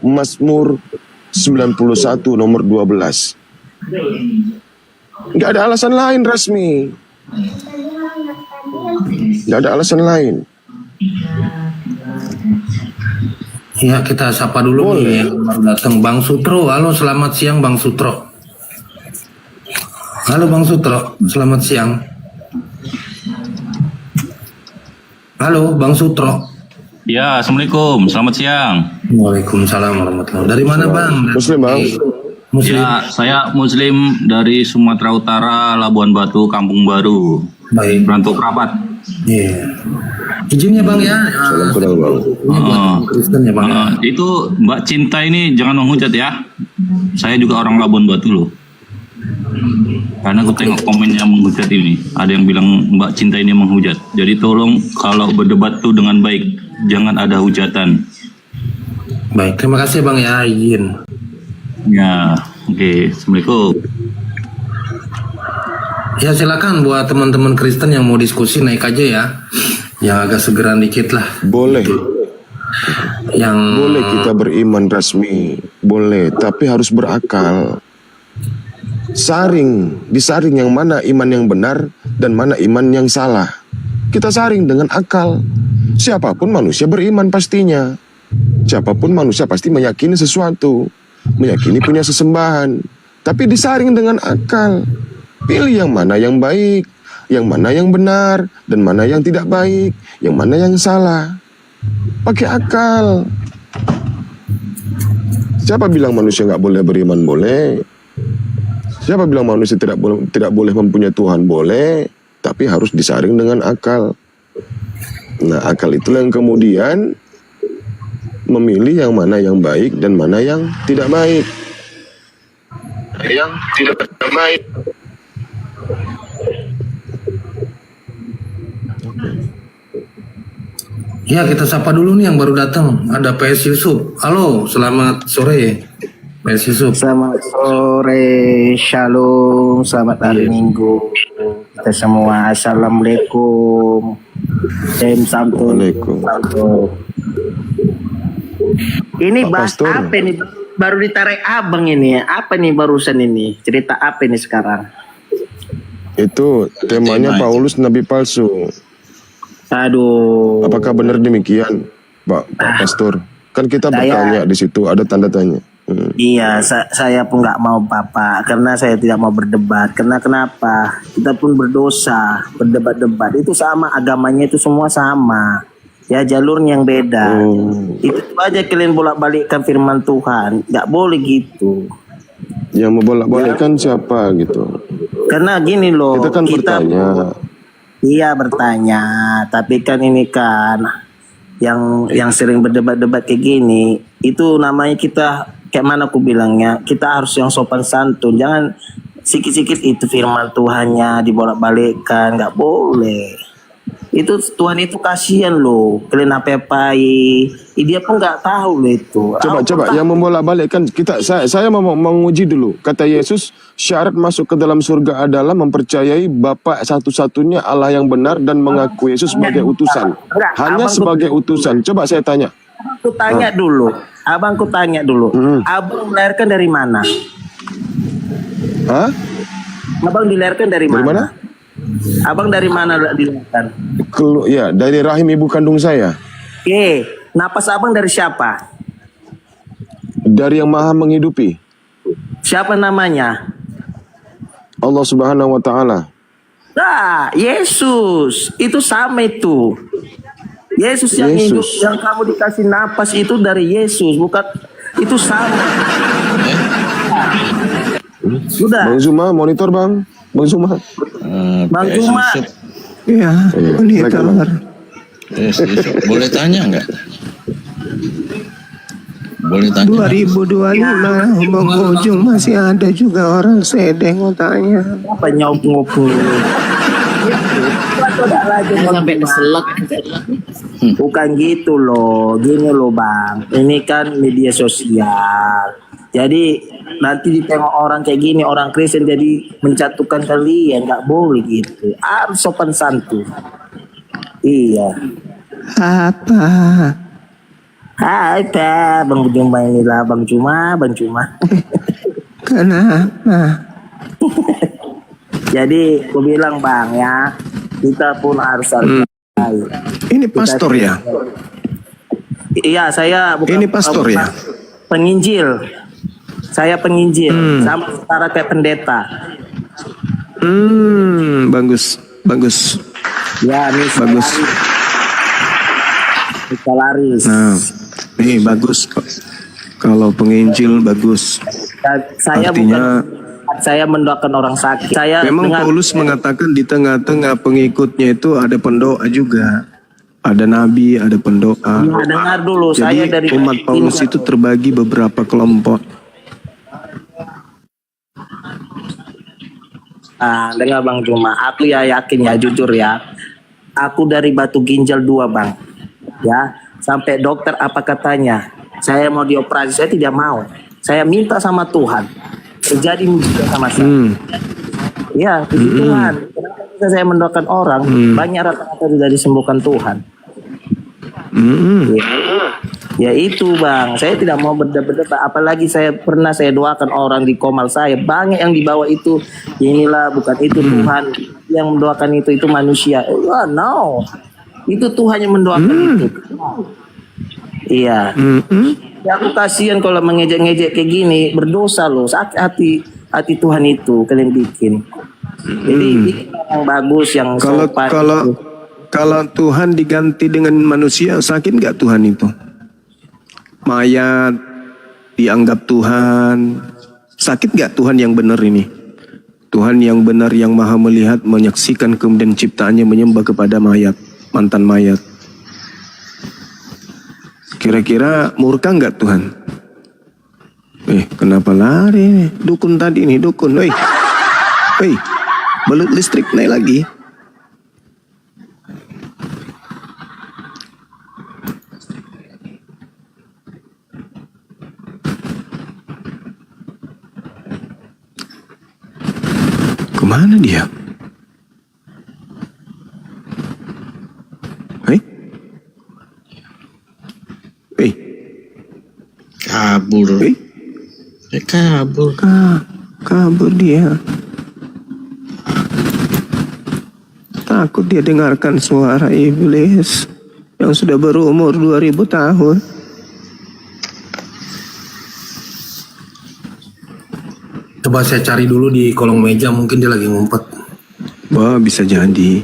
Mazmur 91 nomor 12. Nggak ada alasan lain resmi. Nggak ada alasan lain. Ya, kita sapa dulu nih yang baru datang, Bang Sutro. Halo, selamat siang Bang Sutro. Halo Bang Sutro, selamat siang. Halo Bang Sutro. Ya, assalamualaikum, selamat siang. Waalaikumsalam warahmatullahi. Dari mana Bang? Muslim Bang. Muslim. Ya, saya Muslim dari Sumatera Utara, Labuan Batu, Kampung Baru. Baik. Perantau kerabat. Iya. Izinnya Bang ya. Salam kenal Bang. Kristen ya Bang. Itu Mbak Cinta ini jangan menghujat ya. Saya juga orang Labuan Batu loh. Karena aku tengok komennya menghujat ini. Ada yang bilang Mbak Cinta ini menghujat. Jadi tolong kalau berdebat tuh dengan baik, jangan ada hujatan. Baik, terima kasih Bang ya, izin. Ya, oke. Assalamualaikum. Ya silakan buat teman-teman Kristen yang mau diskusi naik aja ya. Yang agak segeran dikit lah. Boleh. Yang Boleh kita beriman resmi. Boleh, tapi harus berakal. Disaring yang mana iman yang benar dan mana iman yang salah. Kita saring dengan akal. Siapapun manusia beriman pastinya. Siapapun manusia pasti meyakini sesuatu, meyakini punya sesembahan. Tapi disaring dengan akal. Pilih yang mana yang baik, yang mana yang benar, dan mana yang tidak baik, yang mana yang salah. Pakai akal. Siapa bilang manusia nggak boleh beriman? Boleh. Siapa bilang manusia tidak boleh mempunyai Tuhan? Boleh. Tapi harus disaring dengan akal. Nah, akal itulah yang kemudian memilih yang mana yang baik dan mana yang tidak baik. Yang tidak baik. Ya kita sapa dulu nih yang baru datang. Ada PS Yusuf. Halo, selamat sore PS Yusuf. Selamat sore, shalom, selamat hari Minggu kita semua. Assalamualaikum. Waalaikumsalam. Ini bahas Pastor. apa nih? Baru ditarik abang ini ya. Apa nih barusan ini? Cerita apa ini sekarang? Itu temanya Paulus Nabi palsu. Aduh. Apakah benar demikian, Pak Pastor? Kan kita bertanya di situ, ada tanda tanya. Iya, saya pun nggak mau Bapak, karena saya tidak mau berdebat. Karena kenapa? Kita pun berdosa, berdebat-debat. Itu sama, agamanya itu semua sama. Ya jalurnya yang beda. Itu aja kalian bolak-balikkan firman Tuhan. Nggak boleh gitu. Yang mau bolak-balikkan siapa gitu? Karena gini loh. Kita kan bertanya. Iya bertanya. Tapi kan ini kan yang sering berdebat-debat kayak gini, itu namanya kita kayak mana aku bilangnya, kita harus yang sopan santun. Jangan sikit-sikit itu firman Tuhannya dibolak-balikkan, nggak boleh. Itu Tuhan itu kasihan loh, kalian apa-apai, dia pun nggak tahu loh itu. Coba yang membolak-balikkan saya mau menguji dulu. Kata Yesus, syarat masuk ke dalam surga adalah mempercayai Bapa satu-satunya Allah yang benar dan mengaku Yesus sebagai utusan. Hanya sebagai utusan. Coba saya tanya. Aku tanya dulu. Abangku tanya dulu. Abang dilahirkan dari mana? Hah? Abang dilahirkan dari mana? Dari mana? Abang dari mana dilahirkan? Ya, dari rahim ibu kandung saya. Napas abang dari siapa? Dari yang maha menghidupi. Siapa namanya? Allah Subhanahu wa Ta'ala. Nah, Yesus. Itu sama itu. Yesus yang hidup, yang kamu dikasih napas itu dari Yesus, bukan itu sama. Sudah. Bang Zuma, monitor Bang. Bang Zuma. Bang Zuma. Iya, monitor. Boleh tanya nggak? Boleh tanya. 2025 pengunjung masih ada juga orang sedeng otaknya. Apa nyop-ngopo? Sampai keselak. Bukan gitu loh, gini loh Bang. Ini kan media sosial. Jadi nanti ditengok orang kayak gini, orang Kristen jadi menjatuhkan kalian, nggak boleh gitu. Harus sopan santun. Iya. Apa? Hai Pak, Bang Juma inilah Bang Juma. Kenapa? Jadi aku bilang Bang ya, kita pun harus baik. Ini pastor ya? Iya, saya bukan. Ini pastor ya? Penginjil. Saya penginjil, sama setara kayak pendeta. Bagus. Ya, Bagus. Laris. Nah, ini bagus. Kalau penginjil bagus. Saya Artinya, saya mendoakan orang sakit. Saya memang Paulus mengatakan di tengah-tengah pengikutnya itu ada pendoa juga. Ada nabi, ada pendoa. Ya, dengar dulu. Jadi Saya dari umat Paulus itu terbagi beberapa kelompok. Dengar Bang Juma, aku ya yakin ya, jujur ya. Aku dari batu ginjal 2 Bang. Ya, sampai dokter apa katanya? Saya mau dioperasi, saya tidak mau. Saya minta sama Tuhan. Terjadi mujizat sama saya. Ya, puji Tuhan. Kenapa bisa saya mendoakan orang? Banyak rata-rata sudah disembuhkan Tuhan. Ya itu Bang, saya tidak mau berdebat, apalagi saya doakan orang di komal saya, banyak yang dibawa itu, inilah bukan itu Tuhan yang mendoakan itu manusia. No, itu Tuhan yang mendoakan itu. Iya. Ya aku kasihan kalau mengejek-ngejek kayak gini, berdosa loh, sakit hati Tuhan itu kalian bikin. Jadi bikin yang bagus, yang sopan. Kalau Tuhan diganti dengan manusia, sakit nggak Tuhan itu? Mayat dianggap Tuhan, sakit nggak Tuhan yang benar ini? Tuhan yang benar, yang maha melihat, menyaksikan kemudian ciptaannya menyembah kepada mayat, mantan mayat. Kira-kira murka nggak Tuhan? Kenapa lari nih? Dukun tadi nih, dukun. Belut listrik naik lagi. Kemana dia? Kabur. Kabur. Kabur dia. Takut dia dengarkan suara iblis yang sudah berumur 2000 tahun. Coba saya cari dulu di kolong meja, mungkin dia lagi ngumpet. Wah, bisa jadi.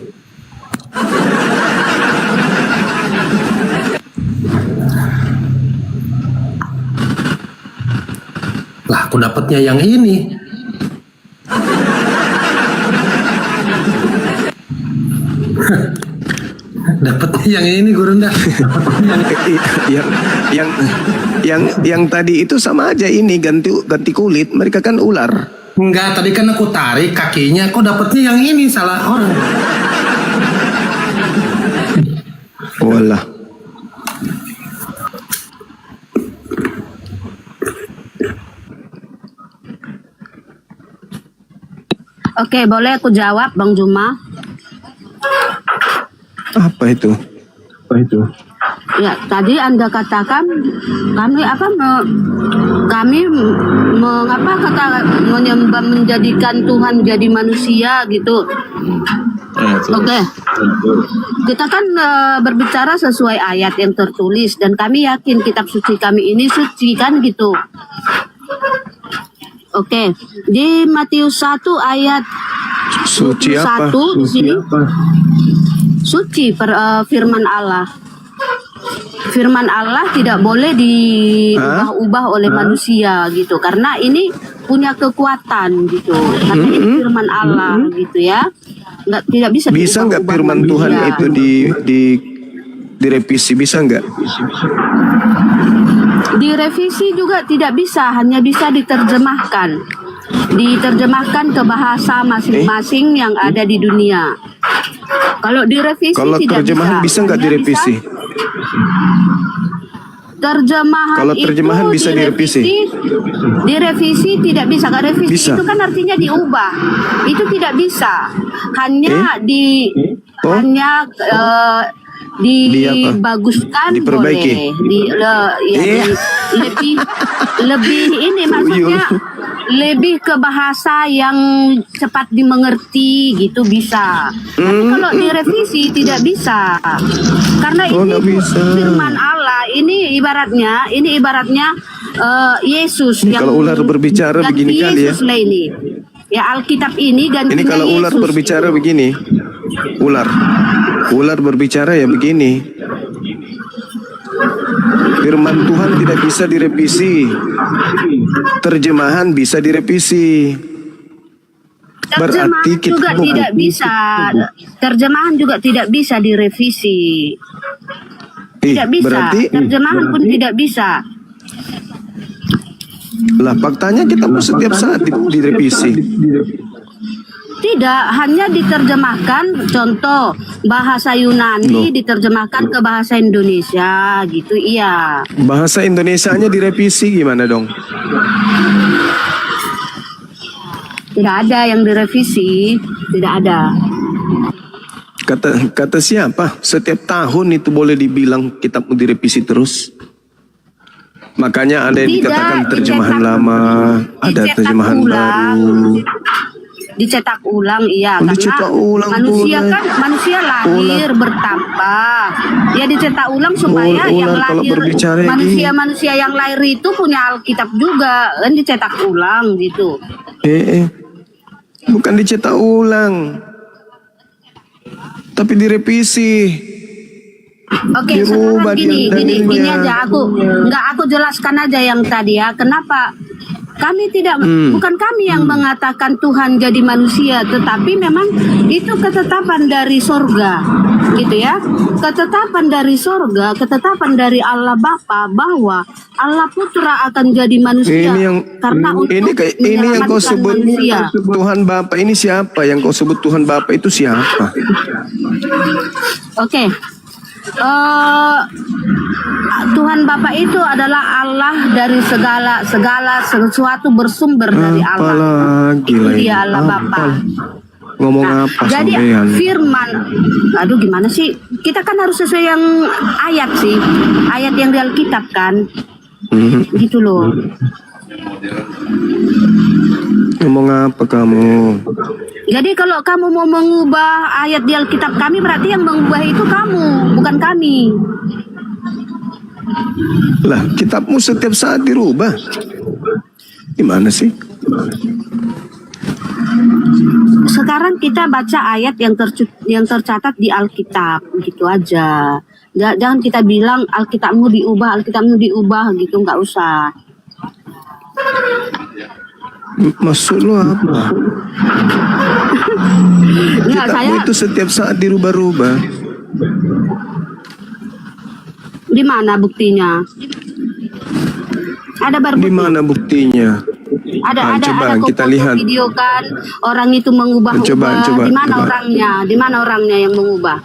Lah, aku dapatnya yang ini. Dapatnya yang ini, Gurunda. yang tadi itu sama aja, ini ganti kulit. Mereka kan ular. Enggak, tadi kan aku tarik kakinya, kok dapatnya yang ini, salah orang. Walah. Oke, boleh aku jawab, Bang Juma? Apa itu? Ya, tadi Anda katakan kami menyembah, menjadikan Tuhan jadi manusia gitu. Oke. Kita kan berbicara sesuai ayat yang tertulis, dan kami yakin kitab suci kami ini suci kan gitu. Oke, di Matius 1 ayat Suci apa? 21 di sini. Suci firman Allah. Firman Allah tidak boleh diubah-ubah oleh manusia gitu, karena ini punya kekuatan gitu. Karena ini firman Allah gitu ya. Tidak bisa. Bisa nggak firman Tuhan itu direvisi, bisa nggak? Direvisi juga tidak bisa, hanya bisa diterjemahkan ke bahasa masing-masing yang ada di dunia. Kalau direvisi kalau tidak terjemahan bisa nggak direvisi? Terjemahan bisa direvisi? Direvisi tidak bisa. Revisi bisa. Itu kan artinya diubah. Itu tidak bisa. Hanya dibaguskan Diperbaiki. boleh, lebih ini maksudnya lebih ke bahasa yang cepat dimengerti gitu bisa. Tapi kalau direvisi tidak bisa, karena ini nggak bisa. firman Allah, ini ibaratnya Yesus Ini kalau ular berbicara ganti begini kali ya. Yesus lah ini. Ya Alkitab ini gantinya Ini kalau ular Yesus berbicara gitu. begini, ular berbicara ya begini. Firman Tuhan tidak bisa direvisi, terjemahan bisa direvisi. Berarti Terjemahan juga kita tidak bisa. Terjemahan juga tidak bisa direvisi. Tidak bisa. berarti Terjemahan pun tidak bisa. lah faktanya kita mau setiap saat direvisi. Tidak, hanya diterjemahkan, contoh bahasa Yunani diterjemahkan ke bahasa Indonesia gitu, iya. Bahasa Indonesianya direvisi gimana dong? Tidak ada yang direvisi, tidak ada. Kata siapa? Setiap tahun itu boleh dibilang kitab mau direvisi terus. Makanya ada yang Tidak, dikatakan terjemahan dicetak- lama, ada dicetak terjemahan ulang. baru. Dicetak ulang, iya, Dicetak karena ulang manusia boleh. kan manusia lahir bertambah, ya dicetak ulang supaya Ular yang kalau lahir berbicara manusia yang lahir itu punya Alkitab juga, kan dicetak ulang gitu. Bukan dicetak ulang, tapi direvisi. Oke, Dirubah sekarang gini dalilnya. aja aku jelaskan aja yang tadi ya. Kenapa kami tidak bukan kami yang mengatakan Tuhan jadi manusia, tetapi memang itu ketetapan dari sorga, gitu ya. Ketetapan dari sorga, ketetapan dari Allah Bapa bahwa Allah Putra akan jadi manusia. Ini yang karena untuk ini yang kau menyelamatkan sebut manusia. Tuhan Bapa ini siapa? Yang kau sebut Tuhan Bapa itu siapa? Oke. Tuhan Bapa itu adalah Allah dari segala sesuatu bersumber dari Allah. Apalagi lah ini. Dia Allah Bapa. Ngomong Nah, apa jadi sampean? firman, aduh gimana sih? Kita kan harus sesuai yang ayat sih, ayat yang di Alkitab kan, gitu loh. Ngomong apa kamu? Jadi kalau kamu mau mengubah ayat di Alkitab kami, berarti yang mengubah itu kamu, bukan kami. Lah, kitabmu setiap saat dirubah. Gimana sih? Sekarang kita baca ayat yang tercatat di Alkitab, gitu aja. Jangan kita bilang Alkitabmu diubah gitu, nggak usah. Maksud lu apa? Nggak, Kitabmu itu setiap saat dirubah-rubah. Di mana buktinya? Ada Di bukti. mana buktinya? Ada coba kok kita foto, lihat. video kan orang itu mengubah-ubah. Coba. Di mana orangnya? Di mana orangnya yang mengubah?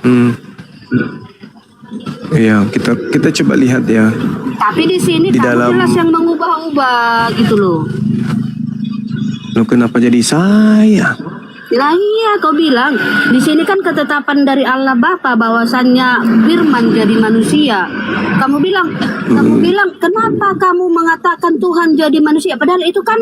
Iya, kita coba lihat ya. Tapi di sini Di kamu dalam- jelas yang mengubah-ubah gitu loh. Lo kenapa jadi saya? Lah iya, kau bilang di sini kan ketetapan dari Allah Bapa bahwasannya Firman jadi manusia. Kamu bilang kenapa kamu mengatakan Tuhan jadi manusia? Padahal itu kan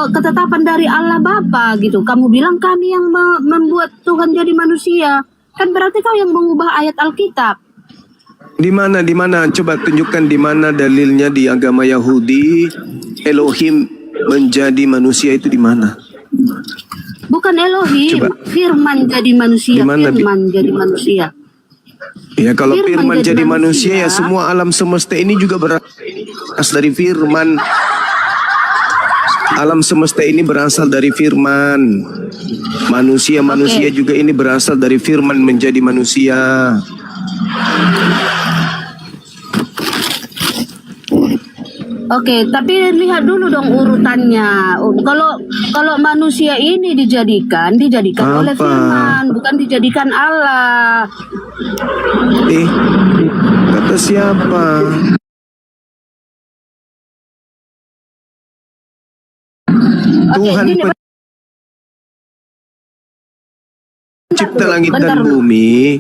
ketetapan dari Allah Bapa gitu. Kamu bilang kami yang membuat Tuhan jadi manusia. Kan berarti kau yang mengubah ayat Alkitab. Di mana? Coba tunjukkan di mana dalilnya di agama Yahudi Elohim menjadi manusia itu di mana? Bukan Elohim, Coba. Firman jadi manusia. Di mana, Bi? Firman jadi manusia. Ya kalau Firman firman jadi jadi manusia ya manusia. semua alam semesta ini juga berasal dari firman. Alam semesta ini berasal dari firman. Manusia juga ini berasal dari firman menjadi manusia. Oke, tapi lihat dulu dong urutannya. Kalau manusia ini dijadikan oleh Apa? Firman, bukan dijadikan Allah. Kata siapa? Tuhan gini, pencipta langit bentar dan dulu. bumi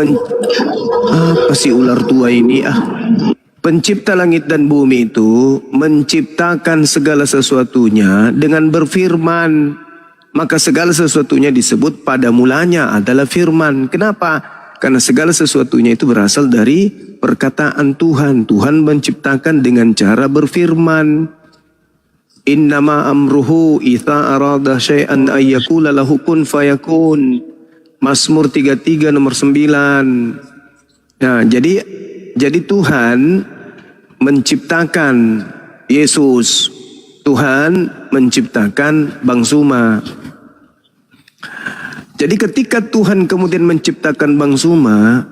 Apa sih ular tua ini Pencipta langit dan bumi itu menciptakan segala sesuatunya dengan berfirman. Maka segala sesuatunya disebut pada mulanya adalah firman. Kenapa? Karena segala sesuatunya itu berasal dari perkataan Tuhan. Tuhan menciptakan dengan cara berfirman. Innama amruhu idza arada syai'an ayyakula lahu kun fayakun. Mazmur 33 nomor 9. Nah, jadi Tuhan menciptakan Yesus. Tuhan menciptakan Bang Suma. Jadi ketika Tuhan kemudian menciptakan Bang Suma,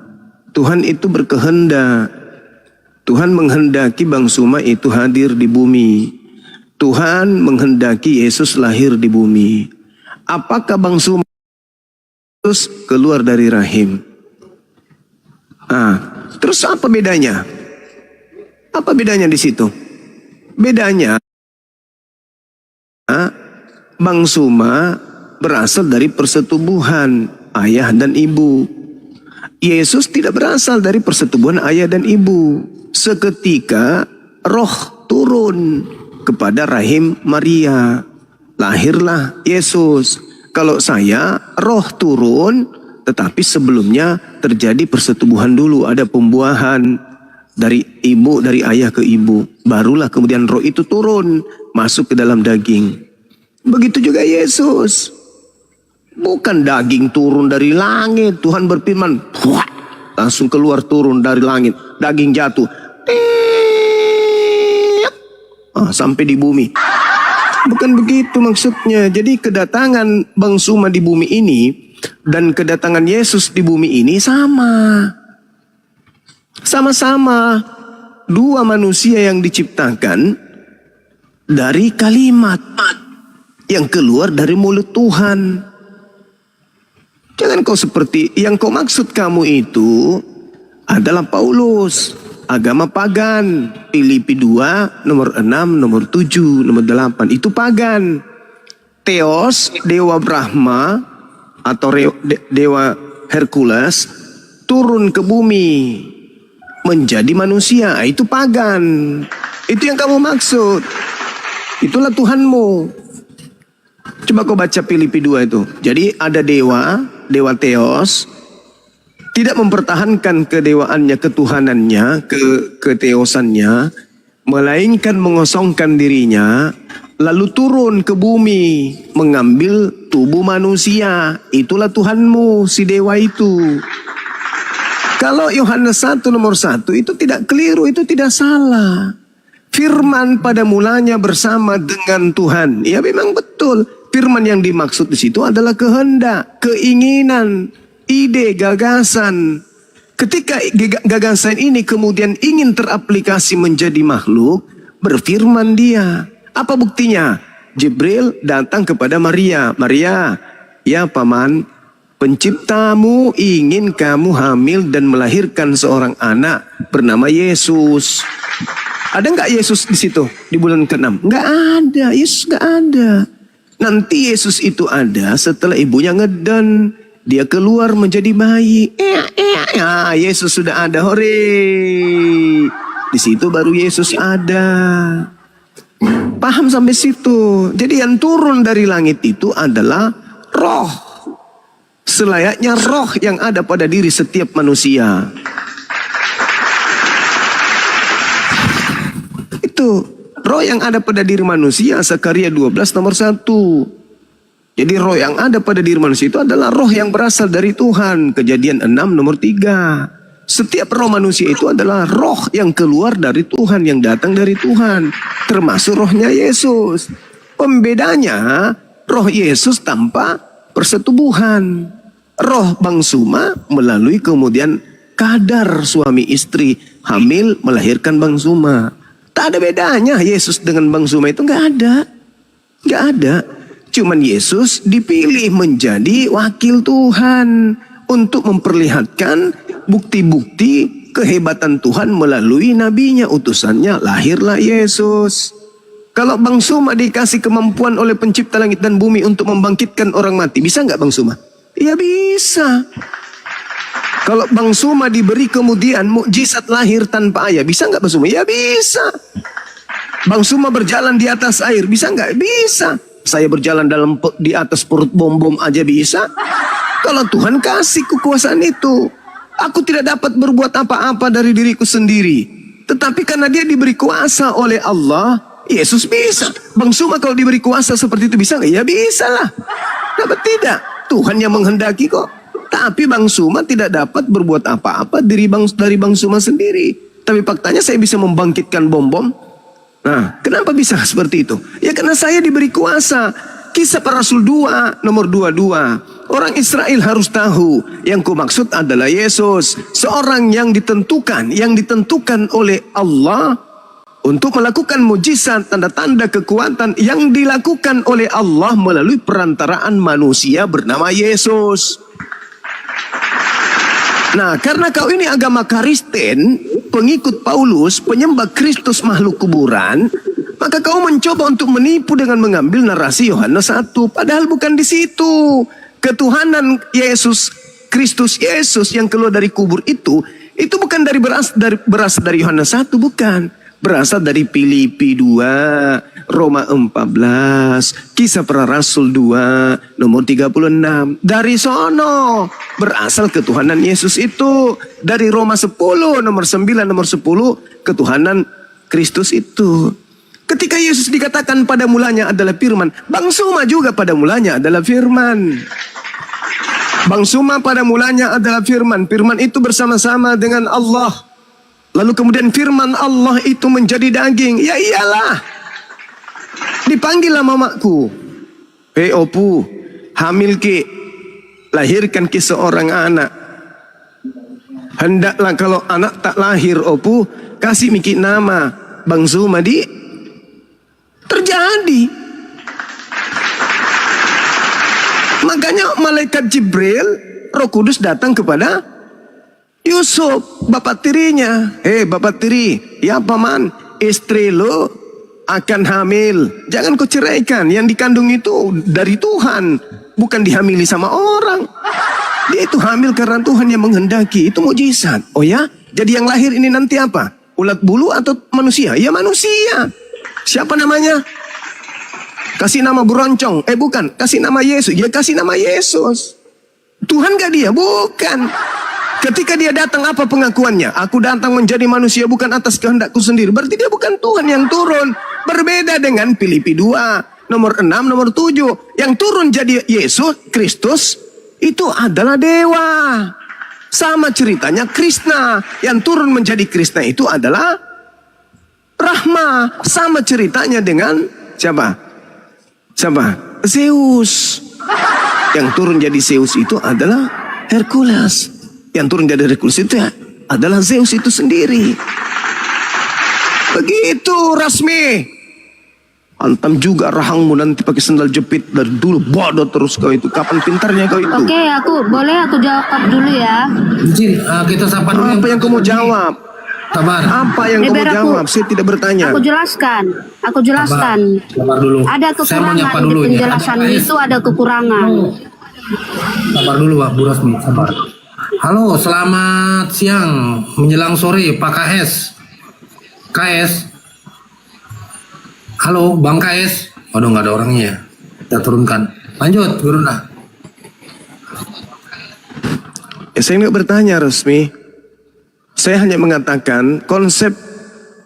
Tuhan itu berkehendak. Tuhan menghendaki Bang Suma itu hadir di bumi. Tuhan menghendaki Yesus lahir di bumi. Apakah Bang Suma Yesus keluar dari rahim? Terus apa bedanya? Apa bedanya di situ? Bedanya Bang Suma berasal dari persetubuhan ayah dan ibu. Yesus tidak berasal dari persetubuhan ayah dan ibu. Seketika roh turun kepada rahim Maria. Lahirlah Yesus. Kalau saya roh turun, tetapi sebelumnya terjadi persetubuhan dulu, ada pembuahan dari ibu, dari ayah ke ibu. Barulah kemudian roh itu turun, masuk ke dalam daging. Begitu juga Yesus. Bukan daging turun dari langit. Tuhan berfirman, langsung keluar turun dari langit. Daging jatuh. Sampai di bumi. Bukan begitu maksudnya. Jadi kedatangan Bang Suma di bumi ini dan kedatangan Yesus di bumi ini sama. Sama-sama dua manusia yang diciptakan dari kalimat yang keluar dari mulut Tuhan. Jangan kau seperti yang kau maksud kamu itu adalah Paulus, agama pagan. Filipi 2 nomor 6, nomor 7, nomor 8 itu pagan. Theos, dewa Brahma atau dewa Hercules turun ke bumi menjadi manusia, itu pagan. Itu yang kamu maksud. Itulah Tuhanmu. Coba kau baca Filipi 2 itu. Jadi ada dewa Theos, tidak mempertahankan kedewaannya, ketuhanannya, keteosannya, melainkan mengosongkan dirinya, lalu turun ke bumi, mengambil tubuh manusia. Itulah Tuhanmu, si dewa itu. Kalau Yohanes 1 nomor 1 itu tidak keliru, itu tidak salah. Firman pada mulanya bersama dengan Tuhan. Ya memang betul. Firman yang dimaksud di situ adalah kehendak, keinginan, ide, gagasan. Ketika gagasan ini kemudian ingin teraplikasi menjadi makhluk, berfirman dia. Apa buktinya? Jibril datang kepada Maria. Maria, ya paman, Penciptamu ingin kamu hamil dan melahirkan seorang anak bernama Yesus. Ada nggak Yesus di situ di bulan ke-6? Nggak ada, Yesus nggak ada. Nanti Yesus itu ada setelah ibunya ngeden. Dia keluar menjadi bayi. Yesus sudah ada, hore. Di situ baru Yesus ada. Paham sampai situ? Jadi yang turun dari langit itu adalah roh. Selayaknya roh yang ada pada diri setiap manusia. Itu roh yang ada pada diri manusia, Zakaria 12 nomor 1. Jadi roh yang ada pada diri manusia itu adalah roh yang berasal dari Tuhan. Kejadian 6 nomor 3. Setiap roh manusia itu adalah roh yang keluar dari Tuhan, yang datang dari Tuhan. Termasuk rohnya Yesus. Pembedanya roh Yesus tanpa persetubuhan. Roh Bang Suma melalui kemudian kadar suami istri hamil melahirkan Bang Suma. Tak ada bedanya Yesus dengan Bang Suma itu, nggak ada. Nggak ada. Cuman Yesus dipilih menjadi wakil Tuhan untuk memperlihatkan bukti-bukti kehebatan Tuhan melalui nabinya, utusannya, lahirlah Yesus. Kalau Bang Suma dikasih kemampuan oleh pencipta langit dan bumi untuk membangkitkan orang mati, bisa nggak Bang Suma? Ya bisa. Kalau Bang Suma diberi kemudian mukjizat lahir tanpa ayah, bisa nggak Bang Suma? Ya bisa. Bang Suma berjalan di atas air, bisa nggak? Bisa. Saya berjalan di atas perut bom-bom aja bisa. Kalau Tuhan kasih kekuasaan itu, aku tidak dapat berbuat apa-apa dari diriku sendiri. Tetapi karena dia diberi kuasa oleh Allah, Yesus bisa. Bang Suma kalau diberi kuasa seperti itu bisa nggak? Ya bisa lah. Dapat tidak? Tuhan yang menghendaki kok. Tapi Bang Suma tidak dapat berbuat apa-apa dari Bang Suma sendiri. Tapi faktanya saya bisa membangkitkan bom-bom. Nah, kenapa bisa seperti itu? Ya karena saya diberi kuasa. Kisah para Rasul 2, nomor 22. Orang Israel harus tahu, yang kumaksud adalah Yesus. Seorang yang ditentukan oleh Allah untuk melakukan mujizat, tanda-tanda kekuatan yang dilakukan oleh Allah melalui perantaraan manusia bernama Yesus. Nah, karena kau ini agama Kristen, pengikut Paulus, penyembah Kristus makhluk kuburan, maka kau mencoba untuk menipu dengan mengambil narasi Yohanes 1. Padahal bukan di situ. Ketuhanan Yesus, Kristus Yesus yang keluar dari kubur itu bukan berasal dari Yohanes 1, bukan. Berasal dari Filipi 2, Roma 14, Kisah Para Rasul 2, nomor 36. Dari sono berasal ketuhanan Yesus itu. Dari Roma 10, nomor 9, nomor 10, ketuhanan Kristus itu. Ketika Yesus dikatakan pada mulanya adalah firman, Bang Suma juga pada mulanya adalah firman. Bang Suma pada mulanya adalah firman. Firman itu bersama-sama dengan Allah. Lalu kemudian firman Allah itu menjadi daging. Ya iyalah. Dipanggillah mamaku. Opu, hamil ki, lahirkan ki seorang anak. Hendaklah kalau anak tak lahir, Opu, kasih miki nama Bang Sumadi. Terjadi. Makanya malaikat Jibril, Roh Kudus datang kepada Yusuf, bapak tirinya. Bapak tiri, ya paman, istri lo akan hamil. Jangan kau ceraikan. Yang dikandung itu dari Tuhan, bukan dihamili sama orang. Dia itu hamil karena Tuhan yang menghendaki. Itu mukjizat. Oh ya? Jadi yang lahir ini nanti apa? Ulat bulu atau manusia? Ya manusia. Siapa namanya? Kasih nama beroncong. Bukan. Kasih nama Yesus. Ya kasih nama Yesus. Tuhan gak dia? Bukan. Ketika dia datang apa pengakuannya? Aku datang menjadi manusia bukan atas kehendakku sendiri. Berarti dia bukan Tuhan yang turun. Berbeda dengan Filipi 2, nomor 6, nomor 7. Yang turun jadi Yesus, Kristus, itu adalah dewa. Sama ceritanya Krishna. Yang turun menjadi Krishna itu adalah Rahma. Sama ceritanya dengan siapa? Zeus. Yang turun jadi Zeus itu adalah Hercules. Yang turun jadi Hercules itu adalah Zeus itu sendiri. Begitu Rasmi. Antam juga rahangmu nanti pakai sendal jepit. Dari dulu bodoh terus kau itu. Kapan pintarnya kau itu? Oke, aku jawab dulu ya. Izin, kita sapa dulu. Apa yang kamu jawab? Sabar. Apa yang kamu jawab? Saya tidak bertanya. Aku jelaskan. Sabar dulu. Ada Saya mau nyapa kekurangan di dulu ini. penjelasan itu, ada kekurangan. Sabar dulu Pak Bu Rasmi, sabar. Halo, selamat siang menjelang sore Pak KS. Halo, Bang KS. Waduh, nggak ada orangnya ya. Kita turunkan. Lanjut, turunlah. Saya nggak bertanya resmi. Saya hanya mengatakan konsep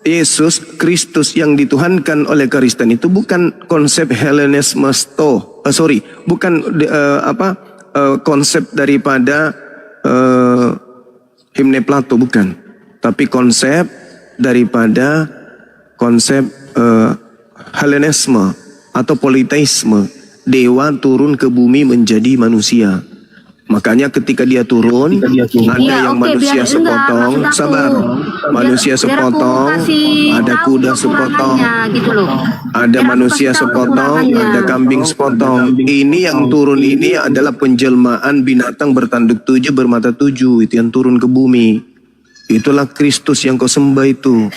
Yesus Kristus yang dituhankan oleh Kristen itu bukan konsep Hellenisme bukan konsep daripada himne Plato, bukan. Tapi konsep daripada konsep Hellenisme atau politeisme. Dewa turun ke bumi menjadi manusia. Makanya ketika dia turun, ada yang manusia sepotong, manusia sepotong, ada kuda sepotong, gitu loh. ada manusia sepotong, ada kambing sepotong. Ini yang turun ini adalah penjelmaan binatang bertanduk 7, bermata 7, itu yang turun ke bumi. Itulah Kristus yang kau sembah itu.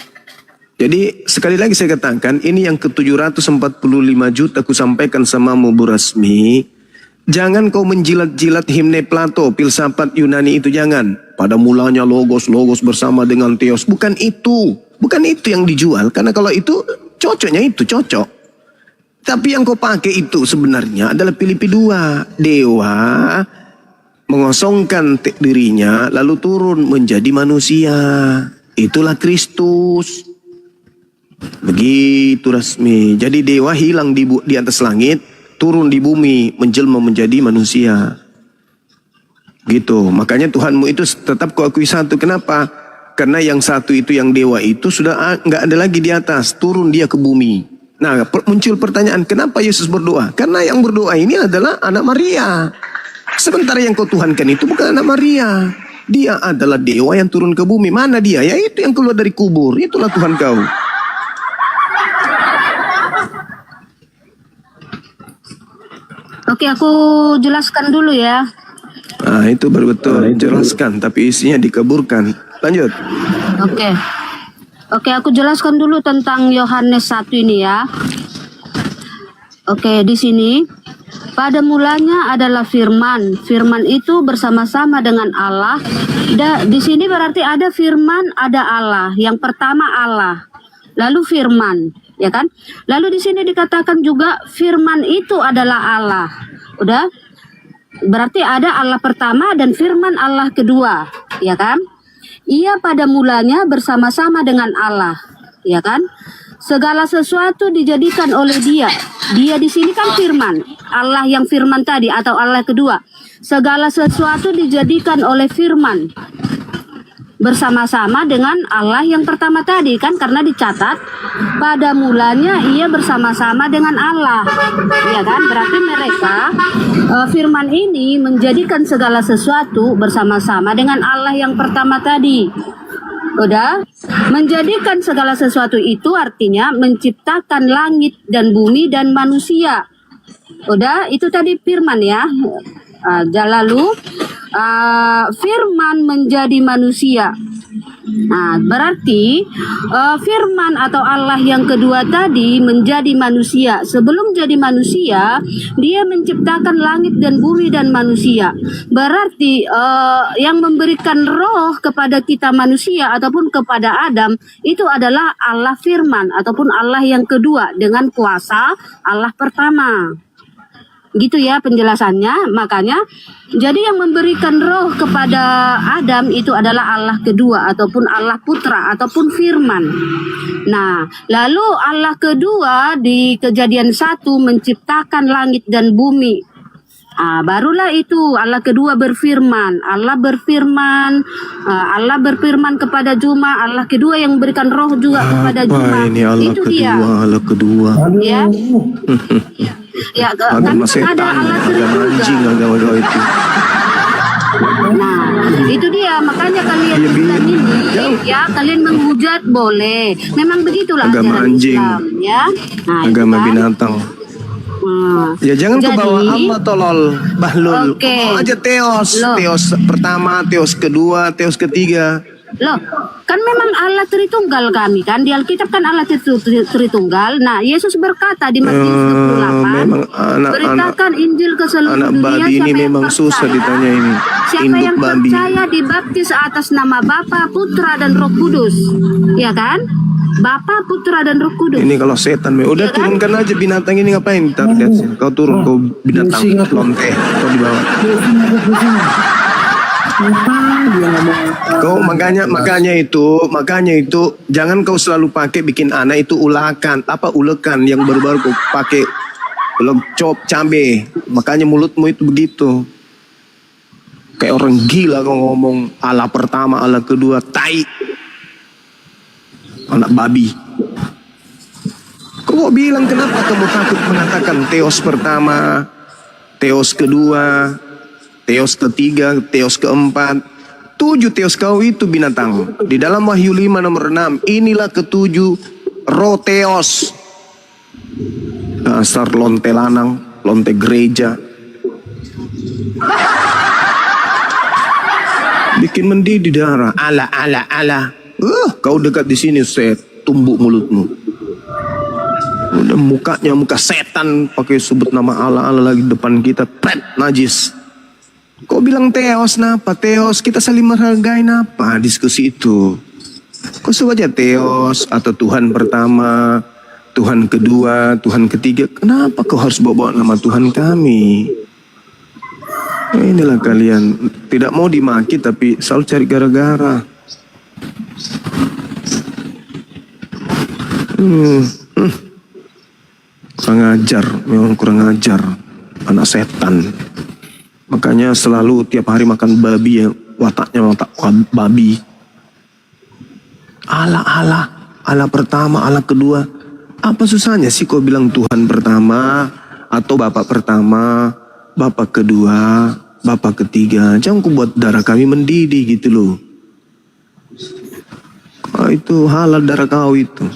Jadi sekali lagi saya katakan, ini yang ke-745 juta aku sampaikan sama Bu Rasmi. Jangan kau menjilat-jilat himne Plato, filsafat Yunani itu, jangan. Pada mulanya logos bersama dengan theos. Bukan itu. Bukan itu yang dijual. Karena kalau itu, cocoknya itu, cocok. Tapi yang kau pakai itu sebenarnya adalah Filipi 2. Dewa mengosongkan dirinya lalu turun menjadi manusia. Itulah Kristus. Begitu resmi. Jadi dewa hilang di atas langit, turun di bumi, menjelma menjadi manusia. Gitu. Makanya Tuhanmu itu tetap kau akui satu. Kenapa? Karena yang satu itu, yang dewa itu sudah nggak ada lagi di atas, turun dia ke bumi. Nah, muncul pertanyaan, kenapa Yesus berdoa? Karena yang berdoa ini adalah anak Maria. Sementara yang kau tuhankan itu bukan anak Maria. Dia adalah dewa yang turun ke bumi. Mana dia? Yaitu yang keluar dari kubur. Itulah Tuhan kau. Oke, aku jelaskan dulu ya. Nah, itu baru betul. Jelaskan, tapi isinya dikeburkan. Lanjut. Oke, aku jelaskan dulu tentang Yohanes 1 ini ya. Oke, di sini pada mulanya adalah firman. Firman itu bersama-sama dengan Allah. Di sini berarti ada firman, ada Allah. Yang pertama Allah, lalu firman, ya kan? Lalu di sini dikatakan juga firman itu adalah Allah. Udah? Berarti ada Allah pertama dan firman Allah kedua, ya kan? Ia pada mulanya bersama-sama dengan Allah, ya kan? Segala sesuatu dijadikan oleh Dia. Dia di sini kan firman, Allah yang firman tadi atau Allah kedua. Segala sesuatu dijadikan oleh firman bersama-sama dengan Allah yang pertama tadi kan, karena dicatat pada mulanya ia bersama-sama dengan Allah, ya kan? Berarti mereka firman ini menjadikan segala sesuatu bersama-sama dengan Allah yang pertama tadi. Udah, menjadikan segala sesuatu itu artinya menciptakan langit dan bumi dan manusia. Udah, itu tadi firman ya. Lalu firman menjadi manusia. Nah, berarti firman atau Allah yang kedua tadi menjadi manusia. Sebelum jadi manusia, dia menciptakan langit dan bumi dan manusia. Berarti yang memberikan roh kepada kita manusia ataupun kepada Adam itu adalah Allah firman ataupun Allah yang kedua dengan kuasa Allah pertama. Gitu ya penjelasannya. Makanya jadi yang memberikan roh kepada Adam itu adalah Allah kedua ataupun Allah putra ataupun firman. Nah, lalu Allah kedua di Kejadian 1 menciptakan langit dan bumi. Barulah itu Allah kedua berfirman. Allah berfirman kepada Juma. Allah kedua yang memberikan roh juga kepada Juma. Ini Allah itu kedua, dia. Allah kedua. Ya. Ya, Agama setan, agama anjing, agama itu. Nah, itu dia. Makanya kalian ini, ya kalian menghujat boleh. Memang begitulah agama ajaran anjing, Islam, ya. Nah, agama kan? binatang. Ya jangan ke bawah Allah tolol, bahlul. Oke. Aja teos, teos pertama, teos kedua, teos ketiga. Loh, kan memang Allah Tritunggal kami kan. Di Alkitab kan Allah Tritunggal. Nah, Yesus berkata di Matius 28, beritakan Injil ke seluruh anak dunia. babi ini memang susah ditanya ini. Siapa Induk yang babi. percaya dibaptis atas nama Bapa, Putra dan Roh Kudus, ya kan? Bapa, Putra dan Roh Kudus. Ini kalau setan, udah Ya kan? turunkan aja binatang ini, ngapain? Ntar lihat sini. Kau turun, kau binatang lonte, kau di bawah. Kau makanya itu jangan kau selalu pakai bikin anak itu ulekan yang baru-baru kau pakai cop cabe. Makanya mulutmu itu begitu. Kayak orang gila kau ngomong Allah pertama, Allah kedua, tai. Anak babi. Kau bilang kenapa kamu takut mengatakan teos pertama, teos kedua, teos ketiga, teos keempat, 7 teos kau itu binatang. Di dalam Wahyu 5 nomor 6, inilah ketujuh roh teos. Dasar lonte lanang, lonte gereja. Bikin mendidih darah. Allah. Kau dekat di sini, set tumbuk mulutmu. Udah mukanya muka setan, pakai sebut nama Allah lagi depan kita, pret, najis. Kau bilang teos, napa? Teos, kita saling menghargai, napa diskusi itu? Kau sebut aja teos atau Tuhan pertama, Tuhan kedua, Tuhan ketiga. Kenapa kau harus bawa nama Tuhan kami? Inilah kalian, tidak mau dimaki tapi selalu cari gara-gara. Kurang ajar, memang kurang ajar, anak setan. Makanya selalu tiap hari makan babi ya, wataknya watak babi. Allah pertama, Allah kedua. Apa susahnya sih kau bilang Tuhan pertama atau Bapak pertama, Bapak kedua, Bapak ketiga? Jangan kau buat darah kami mendidih gitu loh. Itu halal darah kau itu.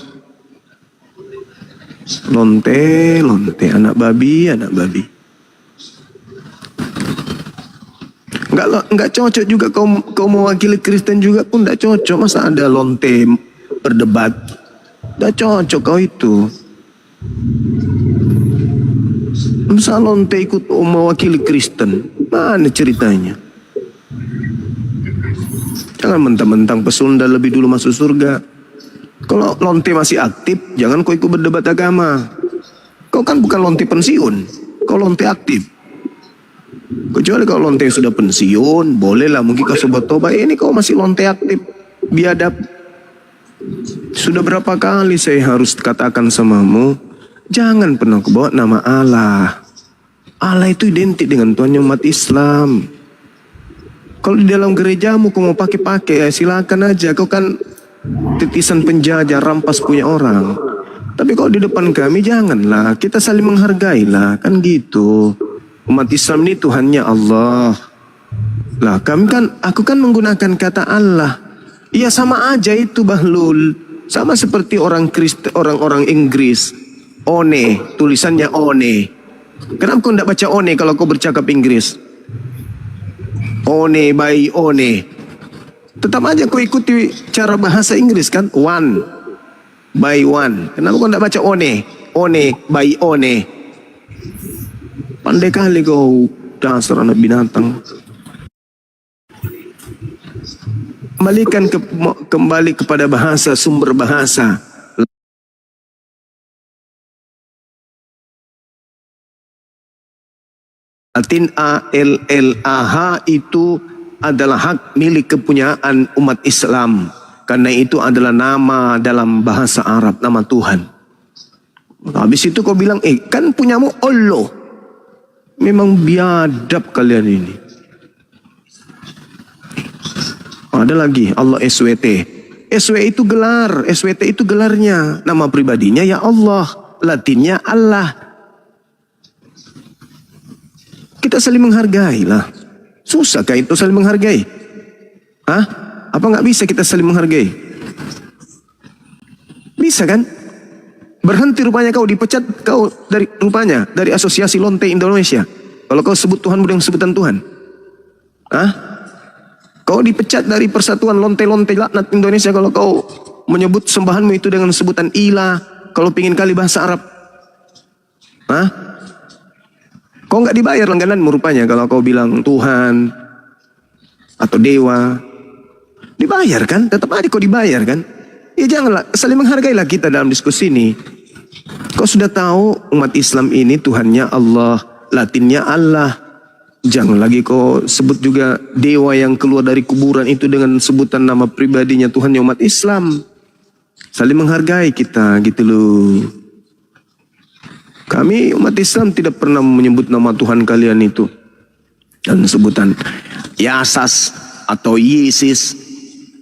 Lonte, anak babi. Enggak cocok juga kau mewakili Kristen juga pun enggak cocok. Masa ada lonte berdebat? Enggak cocok kau itu. Masa lonte ikut mewakili Kristen? Mana ceritanya? Jangan mentang-mentang pesunda lebih dulu masuk surga. Kalau lonte masih aktif, jangan kau ikut berdebat agama. Kau kan bukan lonte pensiun, kau lonte aktif. Kecuali kalau lonte sudah pensiun, bolehlah mungkin kau sobat toba. Ini kau masih lonte aktif, biadab. Sudah berapa kali saya harus katakan samamu, jangan pernah kau bawa nama Allah. Allah itu identik dengan Tuhannya umat Islam. Kalau di dalam gerejamu kau mau pakai ya silakan aja. Kau kan titisan penjajah, rampas punya orang. Tapi kalau di depan kami janganlah, kita saling menghargai lah, kan gitu. Umat Islam ini Tuhannya Allah. Lah aku kan menggunakan kata Allah. Iya sama aja itu Bahlul. Sama seperti orang Inggris. One, tulisannya one. Kenapa kau tidak baca one kalau kau bercakap Inggris? One by one. Tetap aja kau ikuti cara bahasa Inggris kan? One by one. Kenapa kau tidak baca one by one? Pandai kali kau, dasar anak binatang. Kembali kepada bahasa, sumber bahasa. Latin A-L-L-A-H itu adalah hak milik kepunyaan umat Islam. Karena itu adalah nama dalam bahasa Arab, nama Tuhan. Habis itu kau bilang, kan punyamu Allah. Memang biadab kalian ini. Ada lagi, Allah SWT. SW itu gelar, SWT itu gelarnya. Nama pribadinya ya Allah, Latinnya Allah. Kita saling menghargai lah. Susahkah itu saling menghargai? Hah? Apa nggak bisa kita saling menghargai? Bisa kan? Berhenti rupanya kau dipecat kau dari Asosiasi Lonte Indonesia. Kalau kau sebut Tuhanmu dengan sebutan Tuhan. Hah? Kau dipecat dari Persatuan Lonte-Lonte Laknat Indonesia kalau kau menyebut sembahanmu itu dengan sebutan ilah. Kalau pingin kali bahasa Arab. Hah? Kau nggak dibayar langgananmu rupanya kalau kau bilang Tuhan atau dewa. Dibayar kan? Tetap aja kau dibayar kan? Ya janganlah, saling menghargailah kita dalam diskusi ini. Kau sudah tahu umat Islam ini Tuhannya Allah, Latinnya Allah. Jangan lagi kau sebut juga dewa yang keluar dari kuburan itu dengan sebutan nama pribadinya Tuhannya umat Islam. Saling menghargai kita gitu loh. Kami umat Islam tidak pernah menyebut nama Tuhan kalian itu. Dan sebutan Yasas atau Yesus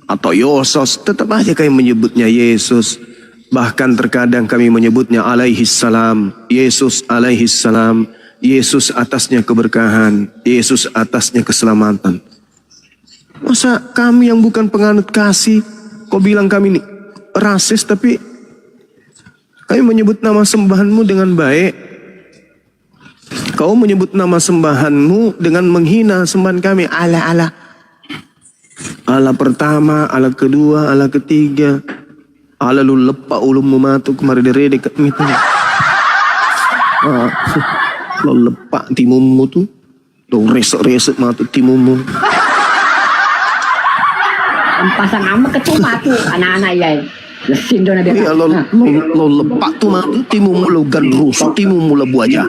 atau Yosos. Tetap aja kami menyebutnya Yesus. Bahkan terkadang kami menyebutnya alaihissalam. Yesus alaihissalam. Yesus atasnya keberkahan. Yesus atasnya keselamatan. Masa kami yang bukan penganut kasih, kau bilang kami ini rasis, tapi kami menyebut nama sembahanmu dengan baik. Kau menyebut nama sembahanmu dengan menghina sembahan kami. Allah pertama, Allah kedua, Allah ketiga. Allah lu lepak ulum mematu kemari derede kami. Ah, lo lepak timumu tuh. Lo resek-resek mata timumu. Pasang ama ketuma tuh anak-anak ya. Lesin dona dia. Iya lo lepak tuh mata timumu lo gan rusuk timumu lo buaja.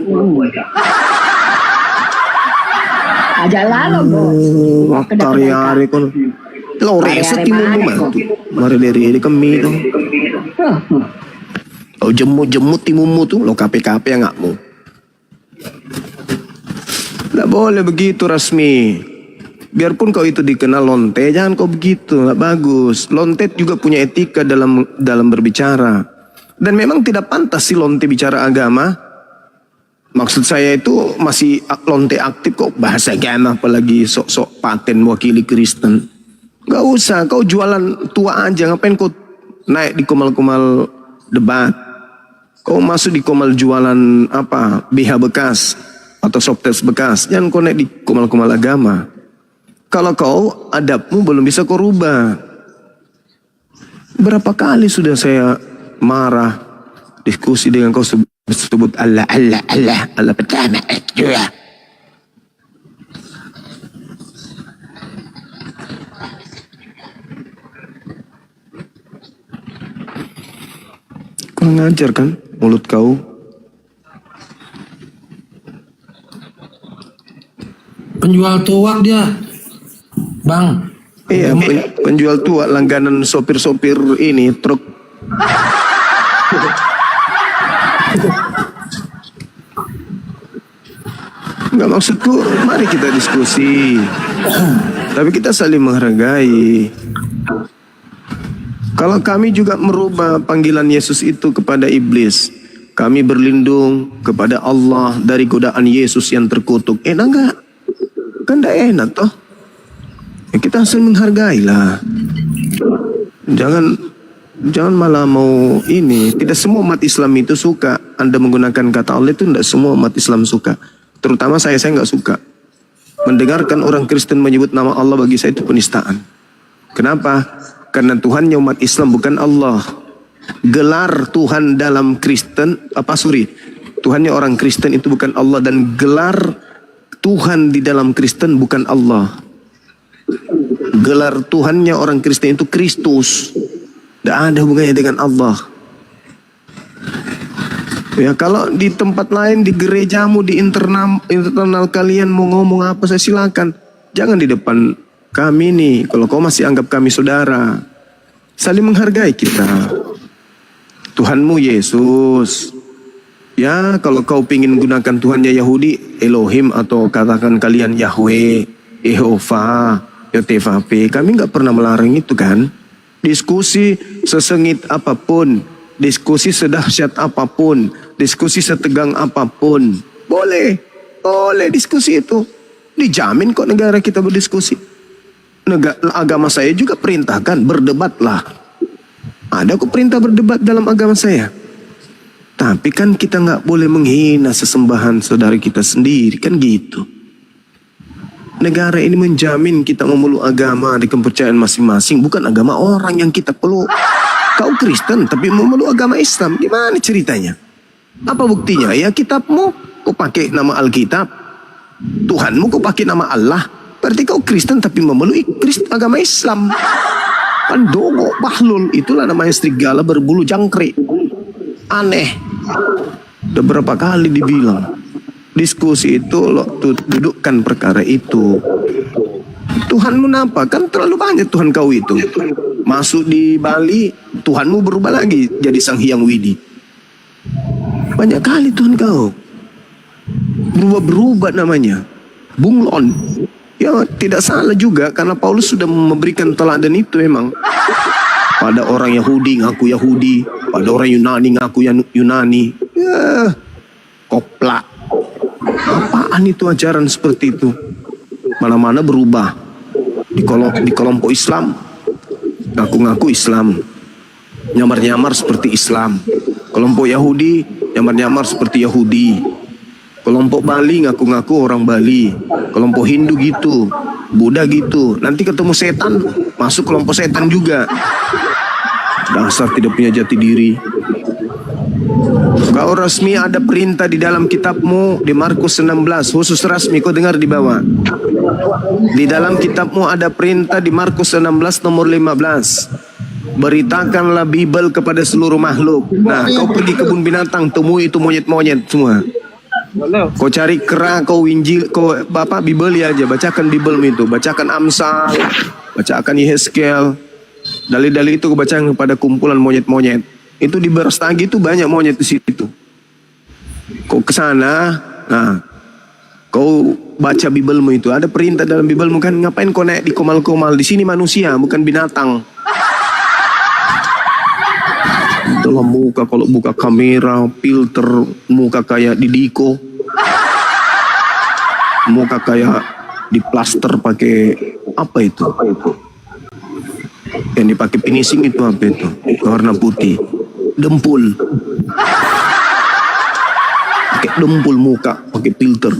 Aja lalu bo. Tari-tari kon. Lo resek timumu mah tuh. Mari dari kami tuh. Lo jemut-jemut timumu tuh. Lo KP-KP yang ngakmu. Nggak boleh begitu Rasmi. Biarpun kau itu dikenal lonte, jangan kau begitu, nggak bagus. Lonte juga punya etika dalam berbicara. Dan memang tidak pantas si lonte bicara agama. Maksud saya itu masih lonte aktif kok bahasa agama, apalagi sok-sok paten wakili Kristen. Nggak usah, kau jualan tua aja, ngapain kau naik di komal-komal debat. Kau masuk di komal jualan apa, BH bekas atau software bekas, jangan kau naik di komal-komal agama. Kalau kau adabmu belum bisa kau rubah. Berapa kali sudah saya marah, diskusi dengan kau sebut Allah pertama ya. Kau ngajar kan mulut kau. Penjual tuak dia, Bang. Iya, penjual tua langganan sopir-sopir ini truk. Enggak, maksudku mari kita diskusi. Tapi kita saling menghargai. Kalau kami juga merubah panggilan Yesus itu kepada iblis, kami berlindung kepada Allah dari godaan Yesus yang terkutuk. Enak enggak? Kan enggak enak toh. Ya, kita harus menghargai lah. Jangan malah mau ini. Tidak semua umat Islam itu suka Anda menggunakan kata Allah, itu tidak semua umat Islam suka. Terutama saya nggak suka mendengarkan orang Kristen menyebut nama Allah. Bagi saya itu penistaan. Kenapa? Karena Tuhannya umat Islam bukan Allah. Gelar Tuhan dalam Kristen, Tuhannya orang Kristen itu bukan Allah, dan gelar Tuhan di dalam Kristen bukan Allah. Gelar Tuhannya orang Kristen itu Kristus. Tidak ada hubungannya dengan Allah. Ya, kalau di tempat lain, di gerejamu, di internal kalian mau ngomong apa, saya silakan. Jangan di depan kami nih. Kalau kau masih anggap kami saudara, saling menghargai kita. Tuhanmu Yesus. Ya, kalau kau pingin gunakan Tuhannya Yahudi, Elohim, atau katakan kalian Yahweh, Yehova, YTVP, kami nggak pernah melarang itu kan. Diskusi sesengit apapun, diskusi sedahsyat apapun, diskusi setegang apapun, boleh diskusi itu. Dijamin kok negara kita berdiskusi. Agama saya juga perintahkan berdebatlah. Ada kok perintah berdebat dalam agama saya. Tapi kan kita nggak boleh menghina sesembahan saudara kita sendiri, kan gitu. Negara ini menjamin kita memeluk agama di kepercayaan masing-masing, bukan agama orang yang kita peluk. Kau Kristen tapi memeluk agama Islam, gimana ceritanya? Apa buktinya? Ya kitabmu kau pakai nama Alkitab, Tuhanmu kau pakai nama Allah. Berarti kau Kristen tapi memeluk agama Islam. Pandongo, bahlul, itulah namanya serigala berbulu jangkrik. Aneh. Udah berapa kali dibilang. Diskusi itu lo dudukkan perkara itu. Tuhanmu apa? Kan terlalu banyak Tuhan kau itu. Masuk di Bali, Tuhanmu berubah lagi jadi Sang Hyang Widi. Banyak kali Tuhan kau. Berubah namanya. Bunglon. Ya tidak salah juga, karena Paulus sudah memberikan teladan itu memang. Pada orang Yahudi ngaku Yahudi, pada orang Yunani ngaku Yunani. Ya, koplak. Apaan itu ajaran seperti itu? Mana-mana berubah. Di kelompok Islam, ngaku-ngaku Islam, nyamar-nyamar seperti Islam. Kelompok Yahudi, nyamar-nyamar seperti Yahudi. Kelompok Bali ngaku-ngaku orang Bali. Kelompok Hindu gitu, Buddha gitu. Nanti ketemu setan, masuk kelompok setan juga. Dasar tidak punya jati diri. Kau resmi ada perintah di dalam kitabmu di Markus 16, khusus rasmi kau dengar di bawah. Di dalam kitabmu ada perintah di Markus 16 nomor 15. Beritakanlah Bible kepada seluruh makhluk. Nah, kau pergi kebun binatang, temui itu monyet-monyet semua. Kau cari kera, kau Injil, kau Bible aja, bacakan Bible itu, bacakan Amsal, bacakan Yehezkiel. Dalil-dalil itu kau bacakan kepada kumpulan monyet-monyet. Itu di Berstagi itu banyak monyet di situ. Kau ke sana, nah, kau baca Biblemu itu, ada perintah dalam Biblemu kan, ngapain kau naik di komal-komal? Di sini manusia, bukan binatang. Dalam muka, kalau buka kamera, filter muka kayak di Diko, muka kayak di plaster pakai apa itu? Yang dipakai finishing itu apa itu? Warna putih, dempul, pakai dempul muka, pakai filter.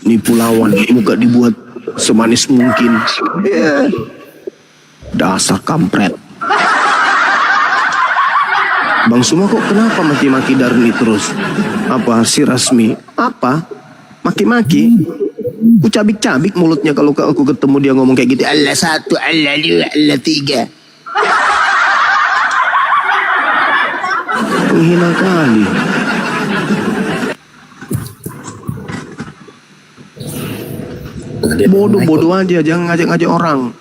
Nipu lawan, muka dibuat semanis mungkin. Dasar kampret. Bang Suma kok kenapa maki-maki Darmi terus? Apa si Rasmi? Apa? Maki-maki? Ku cabik-cabik mulutnya kalau aku ketemu dia ngomong kayak gitu. Allah satu, Allah dua, Allah tiga. Penghina kali. Bodoh-bodoh aja, jangan ngajak-ngajak orang.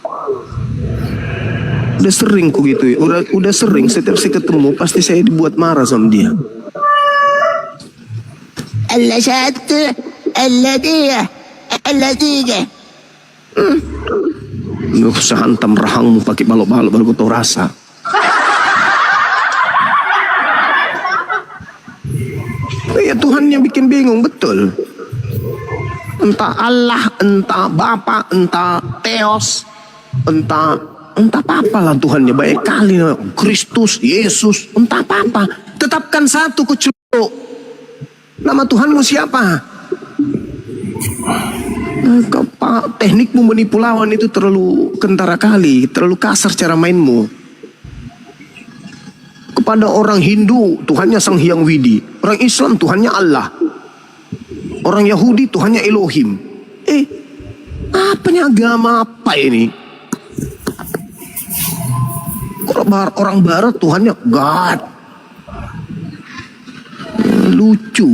Udah sering ku gitu ya. Udah sering setiap saya ketemu pasti saya dibuat marah sama dia. Allah satu, Allah dua, Allah tiga. Nggak usah hantam rahangmu pakai balok-balok baru kau tahu rasa. Ya Tuhan yang bikin bingung betul. Entah Allah, entah Bapa, entah Theos, entah apa-apa lah Tuhannya, banyak kali. Kristus, Yesus, entah apa-apa. Tetapkan satu kuceluk. Nama Tuhanmu siapa? Teknikmu menipu lawan itu terlalu kentara kali, terlalu kasar cara mainmu. Kepada orang Hindu, Tuhannya Sang Hyang Widi. Orang Islam, Tuhannya Allah. Orang Yahudi, Tuhannya Elohim. Apanya agama apa ini? Orang Barat Tuhannya God. Lucu.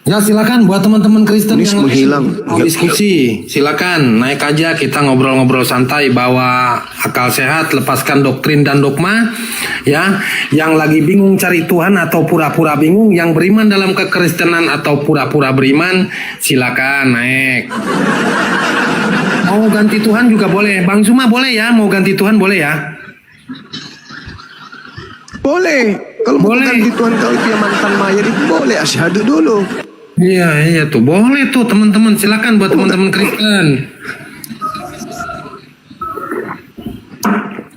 Ya silakan buat teman-teman Kristen Ini yang menghilang. mau diskusi, silakan naik aja kita ngobrol-ngobrol santai, bawa akal sehat, lepaskan doktrin dan dogma. Ya, yang lagi bingung cari Tuhan atau pura-pura bingung, yang beriman dalam kekristenan atau pura-pura beriman, silakan naik. Mau ganti Tuhan juga boleh, Bang Suma boleh ya, mau ganti Tuhan boleh ya. Boleh. Kalau mau ganti Tuhan kau itu yang mantan mayat itu boleh, asyhadu dulu. Iya tuh boleh tuh teman-teman, silakan buat teman-teman Kristen.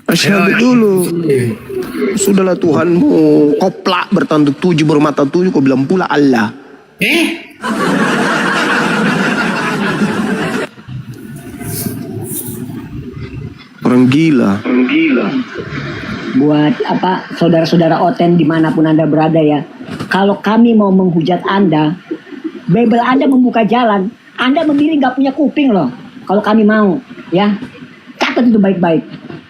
Asyhadu dulu. Sudahlah Tuhanmu koplak bertanduk 7 bermata 7 kau bilang pula Allah. Orang gila. Buat saudara-saudara Oten dimanapun Anda berada ya, kalau kami mau menghujat Anda, Bible Anda membuka jalan, Anda memilih nggak punya kuping loh. Kalau kami mau, ya, catat itu baik-baik.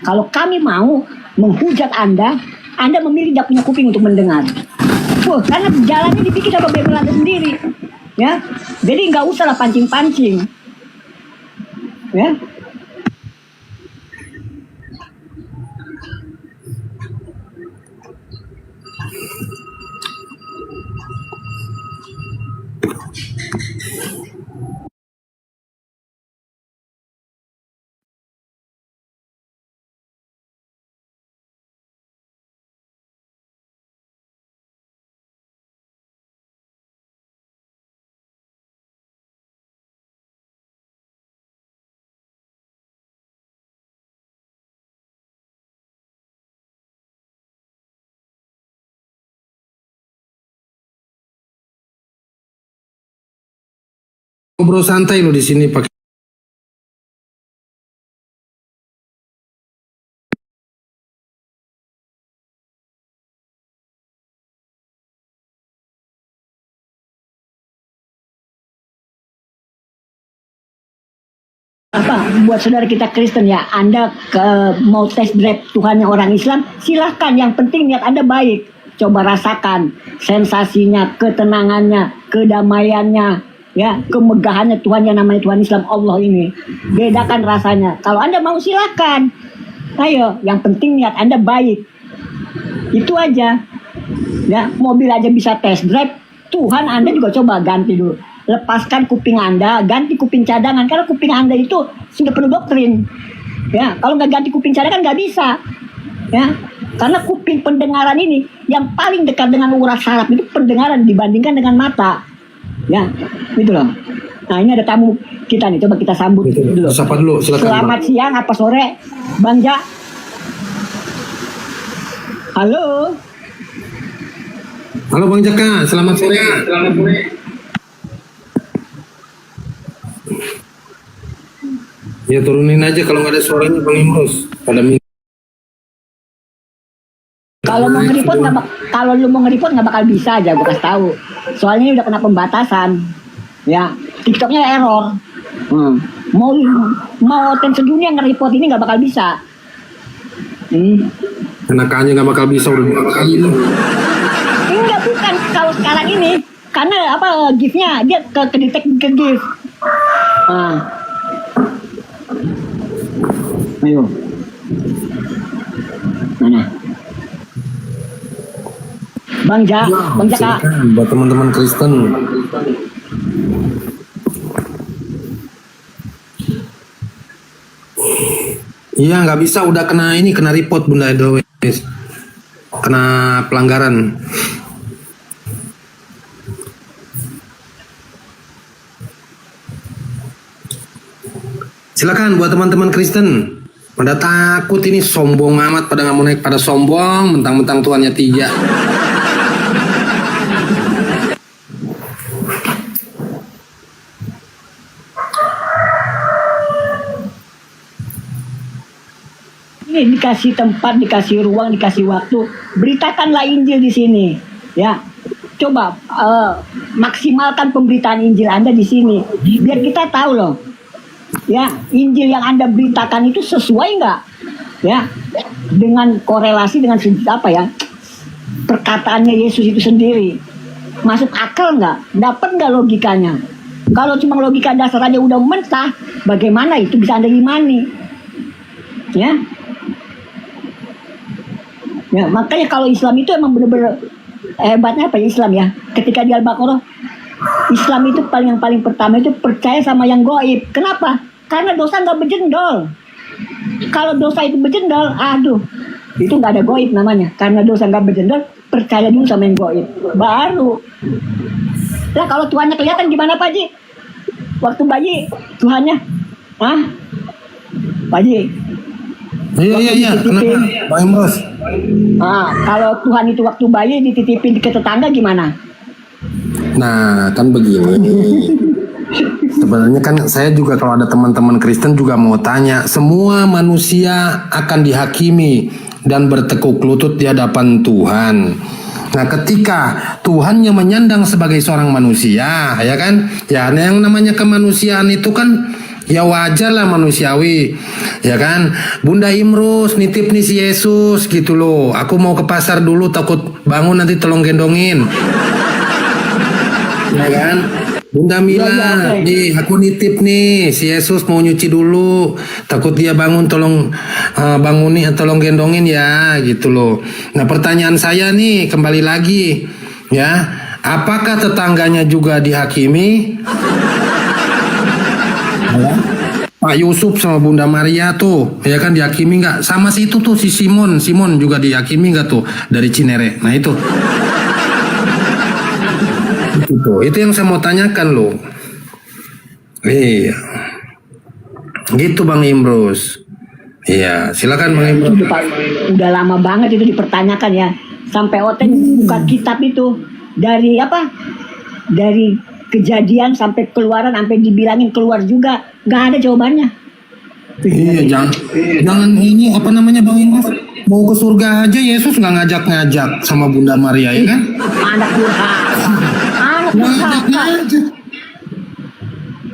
Kalau kami mau menghujat Anda memilih nggak punya kuping untuk mendengar. Karena jalannya dibikin sama Bible Anda sendiri, ya. Jadi nggak usah lah pancing-pancing, ya. ngobrol santai lo di sini pakai. Apa buat saudara kita Kristen ya, Anda mau test drive Tuhannya orang Islam, silahkan, yang penting niat Anda baik. Coba rasakan sensasinya, ketenangannya, kedamaiannya, ya, kemegahannya Tuhan yang namanya Tuhan Islam Allah ini. Bedakan rasanya. Kalau Anda mau silahkan, ayo, yang penting niat Anda baik. Itu aja. Ya, mobil aja bisa test drive, Tuhan Anda juga coba ganti dulu. Lepaskan kuping Anda, ganti kuping cadangan, karena kuping Anda itu sudah penuh doktrin. Ya, kalau nggak ganti kuping cadangan nggak bisa. Ya, karena kuping pendengaran ini yang paling dekat dengan urat saraf itu pendengaran dibandingkan dengan mata. Ya, gitu loh. Nah, ini ada tamu kita nih, coba kita sambut dulu. Siapa dulu? Silakan. Selamat siang apa sore, Bang Ja. Halo. Halo Bang Jaka, selamat sore. Selamat sore. Ya turunin aja kalau nggak ada suaranya Bang Imros. Kalau mau nge-report kalau lu mau nge-report nggak bakal bisa aja, gue kasih tahu. Soalnya ini udah kena pembatasan. Ya, TikToknya error. Mau Oten sedunia nge-report ini nggak bakal bisa. Anaknya nggak bakal bisa udah 2 kali nih. Enggak, bukan kalau sekarang ini, karena apa, gift-nya dia ke detect ke gift. Ayo. Mana? Bang Ja, Bang Jaka. Silakan buat teman-teman Kristen. Iya, nggak bisa, udah kena ini, kena report Bunda Edo, kena pelanggaran. Silakan buat teman-teman Kristen. Pada takut ini, sombong amat, pada nggak mau naik, pada sombong, mentang-mentang Tuhannya 3. Ini dikasih tempat, dikasih ruang, dikasih waktu, beritakanlah Injil di sini, ya. Coba maksimalkan pemberitaan Injil Anda di sini, biar kita tahu loh, ya, Injil yang Anda beritakan itu sesuai nggak, ya, dengan korelasi dengan apa ya, perkataannya Yesus itu sendiri, masuk akal nggak, dapat nggak logikanya. Kalau cuma logika dasar aja udah mentah, bagaimana itu bisa Anda imani, ya? Ya, makanya kalau Islam itu emang bener-bener hebatnya apa ya Islam ya. Ketika di Al-Baqarah, Islam itu yang paling pertama itu percaya sama yang goib. Kenapa? Karena dosa nggak berjendol. Kalau dosa itu berjendol, aduh, itu nggak ada goib namanya. Karena dosa nggak berjendol, percaya dulu sama yang goib. Baru. Lah kalau Tuhannya kelihatan gimana Pak Haji? Waktu bayi Tuhannya, Pak Haji? Iya. Kenapa, Bang Imros? Kalau Tuhan itu waktu bayi dititipin ke tetangga gimana? Nah, kan begini. Sebenarnya kan saya juga kalau ada teman-teman Kristen juga mau tanya, semua manusia akan dihakimi dan bertekuk lutut di hadapan Tuhan. Nah, ketika Tuhannya menyandang sebagai seorang manusia, ya kan? Ya, yang namanya kemanusiaan itu kan ya wajar lah, manusiawi, ya kan? Bunda Imrus nitip nih si Yesus gitu loh. Aku mau ke pasar dulu, takut bangun nanti tolong gendongin. Ya kan? Bunda Mila, nih aku nitip nih si Yesus mau nyuci dulu, takut dia bangun tolong bangunin, tolong gendongin ya gitu loh. Nah, pertanyaan saya nih kembali lagi, ya, apakah tetangganya juga dihakimi? Pak Yusuf sama Bunda Maria tuh, ya kan, dihakimi nggak? Sama si itu tuh, si Simon juga dihakimi nggak tuh dari Cinere? Nah itu itu yang saya mau tanyakan loh. Iya, gitu Bang Imrus. Iya, silakan Bang Imrus. Udah lama banget itu dipertanyakan ya. Sampai Oten buka kitab itu dari apa? Dari kejadian sampai keluaran, sampai dibilangin keluar juga, nggak ada jawabannya. Iya, jangan ini apa namanya Bang Ingmas, mau ke surga aja Yesus nggak ngajak-ngajak sama Bunda Maria ya kan? Anak durhaka, anak durhaka.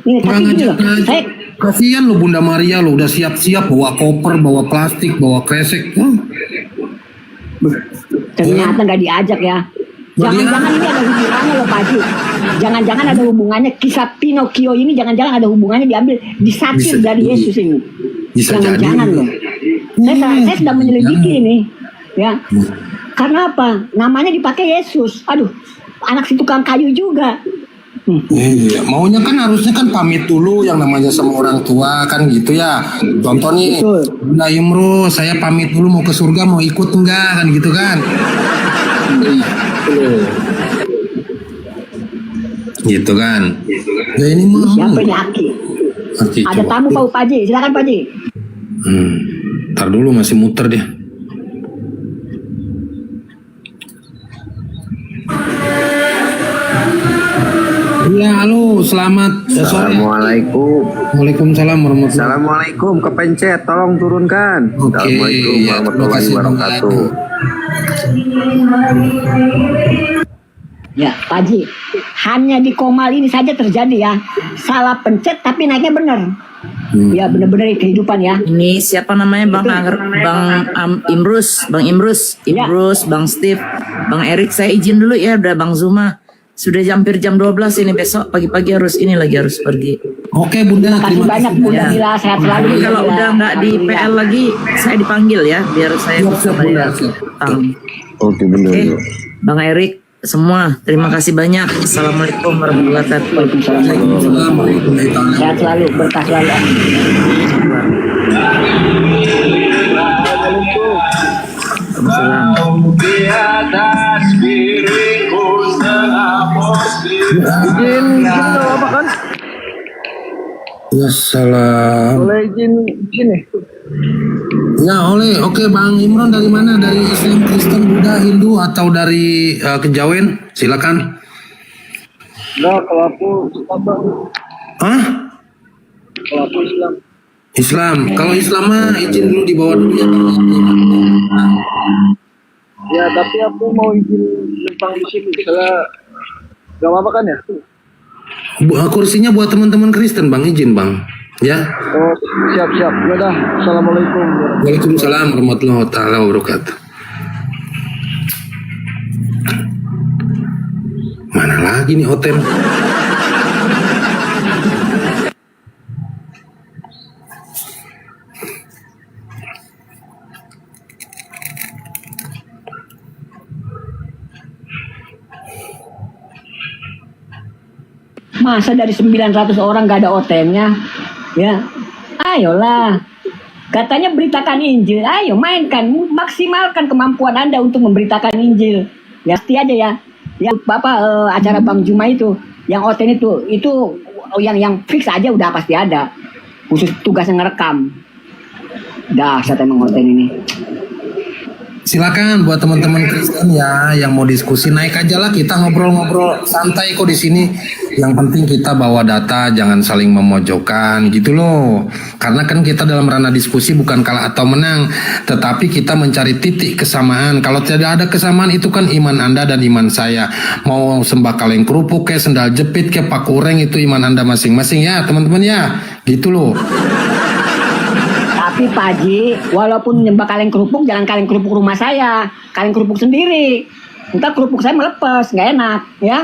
Ini tapi gini loh, saya Kasihan lo Bunda Maria lo udah siap-siap bawa koper, bawa plastik, bawa kresek. ternyata nggak diajak ya. Jangan-jangan ini ada hubungannya loh Pak Haji. Jangan-jangan ada hubungannya kisah Pinocchio ini, jangan-jangan ada hubungannya diambil disatir dari Yesus ini. Jangan-jangan loh. Saya sedang menyelidiki ini, ya. Karena apa? Namanya dipakai Yesus. Aduh, anak si tukang kayu juga. Iya, maunya kan harusnya kan pamit dulu yang namanya sama orang tua kan gitu ya. Contoh nih, Bunda Imro, saya pamit dulu mau ke surga, mau ikut enggak kan gitu kan? Gitu kan? Ya ini mau. Siapa ini Aki? Ada tamu Pak Haji, silakan Pak Haji. Ntar dulu masih muter dia. Iya, halo, selamat sore. Assalamualaikum. Waalaikumsalam warahmatullahi. Assalamualaikum, kepencet, tolong turunkan. Oke, Assalamualaikum ya, warahmatullahi wabarakatuh. Ya, Pak Haji, hanya di Komal ini saja terjadi ya. Salah pencet tapi naiknya benar. Ya, benar-benar kehidupan ya. Ini siapa namanya Bang Imrus, Bang Steve, Bang Erik, saya izin dulu ya, udah Bang Zuma. Sudah hampir jam 12 ini, besok pagi-pagi harus pergi. Oke Bunda, Terima kasih banyak Bunda Mila, sehat selalu. Jadi kalau udah nggak di PL lagi, saya dipanggil ya, biar saya bisa bayar utang. Oke, Bunda. Oke, Bang Erik, semua terima kasih banyak. Assalamualaikum warahmatullahi wabarakatuh. Sehat selalu, berkah selalu. Ya salam. Boleh izin sini. Ya oleh, oke Bang Imron dari mana? Dari Islam, Kristen, Buddha, Hindu atau dari kejawen? Silakan. Nah, kalau aku Islam. Hah? Kalau aku Islam. Islam. Kalau Islam mah izin dulu dibawa dulu ya. Ya, tapi aku mau izin numpang di sini. Misalnya, gak apa-apa kan ya? Kursinya buat teman-teman Kristen Bang, izin Bang. Ya. Oh, siap-siap. Ya dah. Assalamualaikum. Waalaikumsalam warahmatullahi wabarakatuh. Mana lagi nih Oten? Masa dari 900 orang gak ada Otennya? Ya, ayolah. Katanya beritakan Injil. Ayo mainkan, maksimalkan kemampuan Anda untuk memberitakan Injil. Ya, pasti aja ya. Ya, Bapak acara Bang Juma itu, yang Oten itu yang fix aja udah pasti ada. Khusus tugasnya ngerekam. Dahsyat emang Oten ini. Silakan buat teman-teman Kristen ya yang mau diskusi, naik aja lah, kita ngobrol-ngobrol santai kok di sini. Yang penting kita bawa data, jangan saling memojokkan gitu loh. Karena kan kita dalam ranah diskusi bukan kalah atau menang, tetapi kita mencari titik kesamaan. Kalau tidak ada kesamaan itu kan iman Anda dan iman saya. Mau sembah kaleng kerupuk kayak sendal jepit kayak paku ureng, itu iman Anda masing-masing ya teman-teman ya. Gitu loh. Tapi Pak Haji, walaupun nyembah kaleng kerupuk, jangan kaleng kerupuk rumah saya, kaleng kerupuk sendiri. Entah kerupuk saya melepas, nggak enak, ya.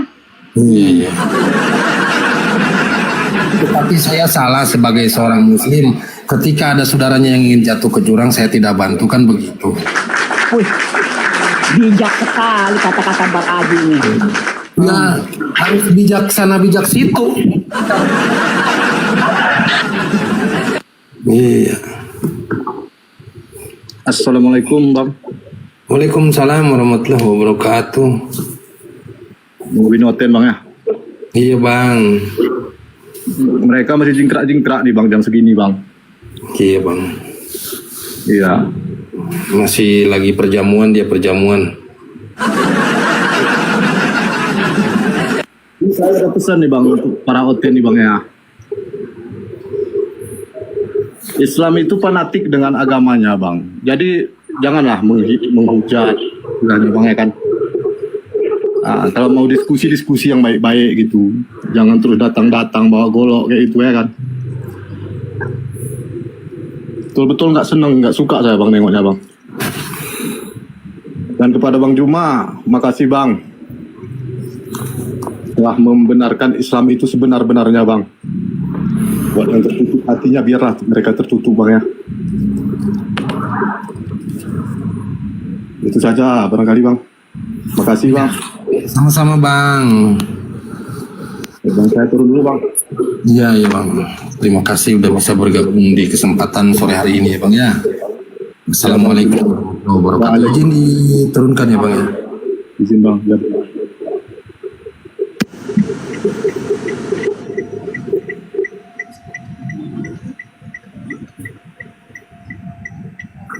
Tetapi saya salah sebagai seorang Muslim. Ketika ada saudaranya yang ingin jatuh ke jurang, saya tidak bantu, kan begitu. Wih, bijak sekali kata-kata Bang Haji ini. Ya, harus bijaksana bijak situ. Iya. Assalamualaikum Bang. Waalaikumsalam warahmatullahi wabarakatuh. Mau Oten Bang ya? Iya Bang. Mereka masih jingkrak-jingkrak nih Bang jam segini Bang. Iya Bang. Iya. Masih lagi perjamuan, dia perjamuan. Saya ada pesan nih bang untuk para Oten nih bang ya. Islam itu fanatik dengan agamanya bang. Jadi janganlah menghujat, bilangnya bang ya kan. Nah, kalau mau diskusi yang baik-baik gitu, jangan terus datang bawa golok kayak itu ya kan. Betul-betul nggak seneng, nggak suka saya bang nengoknya bang. Dan kepada Bang Juma, makasih bang telah membenarkan Islam itu sebenar-benarnya bang. Buat yang tertutup hatinya biarlah mereka tertutup bang ya. Itu saja barangkali bang. Makasih bang. Sama-sama bang. Bang saya turun dulu bang. Iya bang. Terima kasih udah bisa bergabung di kesempatan sore hari ini ya bang ya. Assalamualaikum warahmatullahi wabarakatuh. Izin diturunkan ya bang ya. Izin bang. Ya.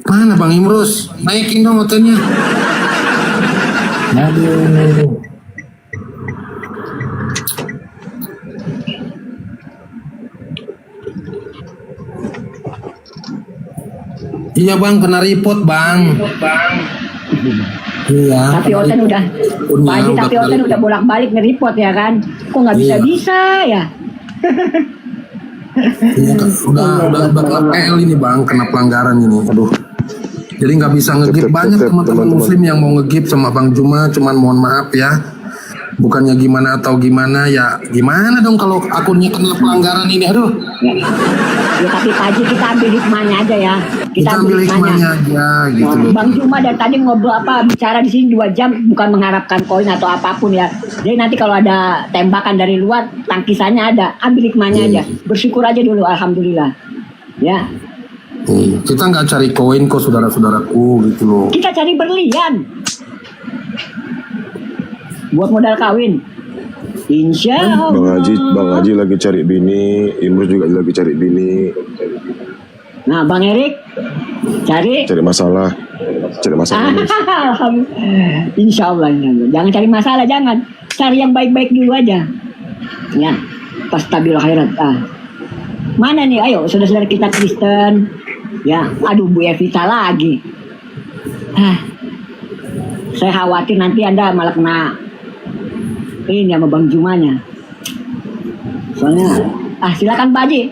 Mana Bang Imrus? Naikin dong Otennya. Aduh. Iya bang, kena report bang. Iya. Tapi Oten udah, Pak Haji, tapi Oten udah bolak-balik nge-report ya kan? Kok nggak bisa-bisa ya? Iya, udah PL ini bang, kena pelanggaran ini. Aduh. Jadi nggak bisa nge-give. Banyak teman-teman muslim yang mau nge-give sama Bang Juma, cuman mohon maaf ya. Bukannya gimana atau gimana ya, gimana dong kalau akunnya kena pelanggaran ini, aduh. Ya tapi Pak Haji kita ambil hikmahnya aja ya. Kita ambil hikmahnya aja gitu loh. Bang Juma dari tadi ngobrol bicara di sini 2 jam bukan mengharapkan koin atau apapun ya. Jadi nanti kalau ada tembakan dari luar, tangkisannya ada, ambil hikmahnya aja. Bersyukur aja dulu, alhamdulillah. Ya. Kita nggak cari koin kok saudara-saudaraku gitu loh. Kita cari berlian. Buat modal kawin. Insya Allah. Bang Haji lagi cari bini, Imrus juga lagi cari bini. Nah, Bang Erik cari masalah. Insya Allah. Jangan cari masalah, jangan. Cari yang baik-baik dulu aja. Ya, Tafadhal akhirat. Mana nih? Ayo, saudara-saudara kita Kristen. Ya, aduh Bu Evita lagi. Saya khawatir nanti Anda malah kena ini sama Bang Jumanya. Soalnya, silakan Pak Haji.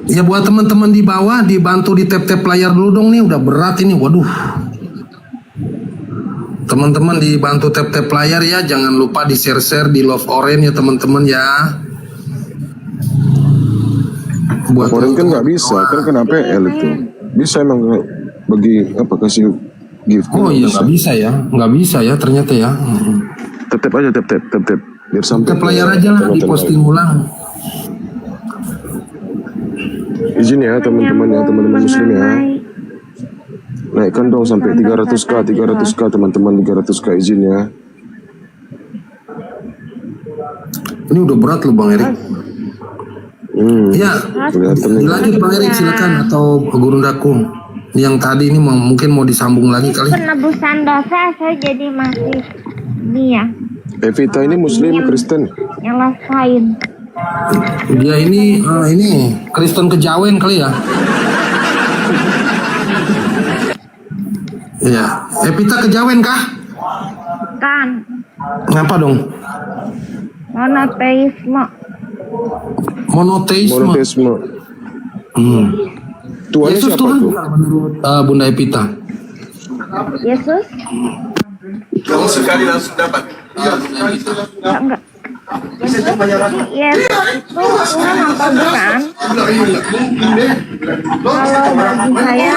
Ya buat teman-teman di bawah dibantu di tap-tap layar dulu dong nih, udah berat ini, waduh. Teman-teman dibantu tap-tap layar ya, jangan lupa di share-share di Love Oren ya teman-teman ya. Buat Oren kan nggak bisa, kan kena PL itu. Bisa emang bagi apa kasih gift? Oh iya nggak bisa ya ternyata ya. Tap aja tap biar sampai tap layar aja lah, diposting ulang. Izin ya teman-teman muslim ya. Naikkan dong sampai 300k teman-teman, 300k izin ya. Ini udah berat loh Bang Erik. Ya, dilanjut Bang Erik silakan, atau Guru Daku. Yang tadi ini mungkin mau disambung lagi kali. Penebusan dosa saya jadi masih dia. Evita ini muslim Kristen. Nyelesain. Dia ini Kristen kejawen kali ya. Iya, Evita kejawen kah? Kan. Ngapa dong? Monoteisme. Tuhan Yesus siapa Tuhan tuh? Menurut Bunda Evita. Yesus? Kamu sekali langsung dapat. Enggak. Yesus itu Tuhan atau bukan? Kalau bagi saya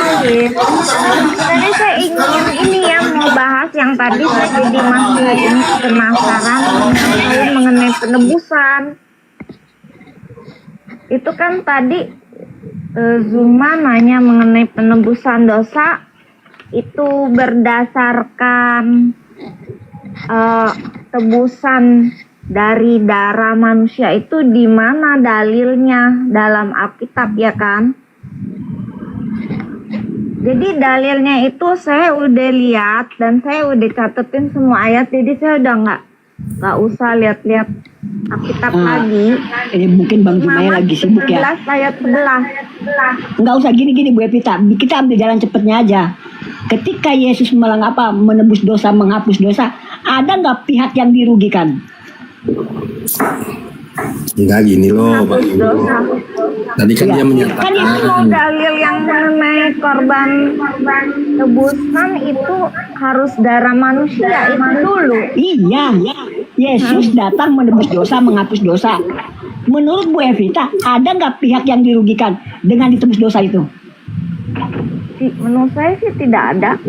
sebenarnya saya ingin ini yang mau bahas yang tadi saya jadi masih ini penasaran mengenai penebusan. Itu kan tadi Zuma nanya mengenai penebusan dosa itu berdasarkan tebusan dari darah manusia itu di mana dalilnya dalam Alkitab ya kan? Jadi dalilnya itu saya udah lihat dan saya udah catetin semua ayat, jadi saya udah nggak usah lihat-lihat Alkitab lagi. Mungkin Bang Jumaya lagi sibuk ya. 11 ayat 11. Nggak usah gini-gini Bu Evita, kita ambil jalan cepetnya aja. Ketika Yesus menebus dosa, menghapus dosa, ada nggak pihak yang dirugikan? Enggak gini loh Pak. Tadi kan dia menyatakan. Kan itu mau dalil yang mengenai korban tebusan itu harus darah manusia itu dulu. Iya, Yesus datang menebus dosa, menghapus dosa. Menurut Bu Evita, ada nggak pihak yang dirugikan dengan ditebus dosa itu? Menurut saya sih tidak ada.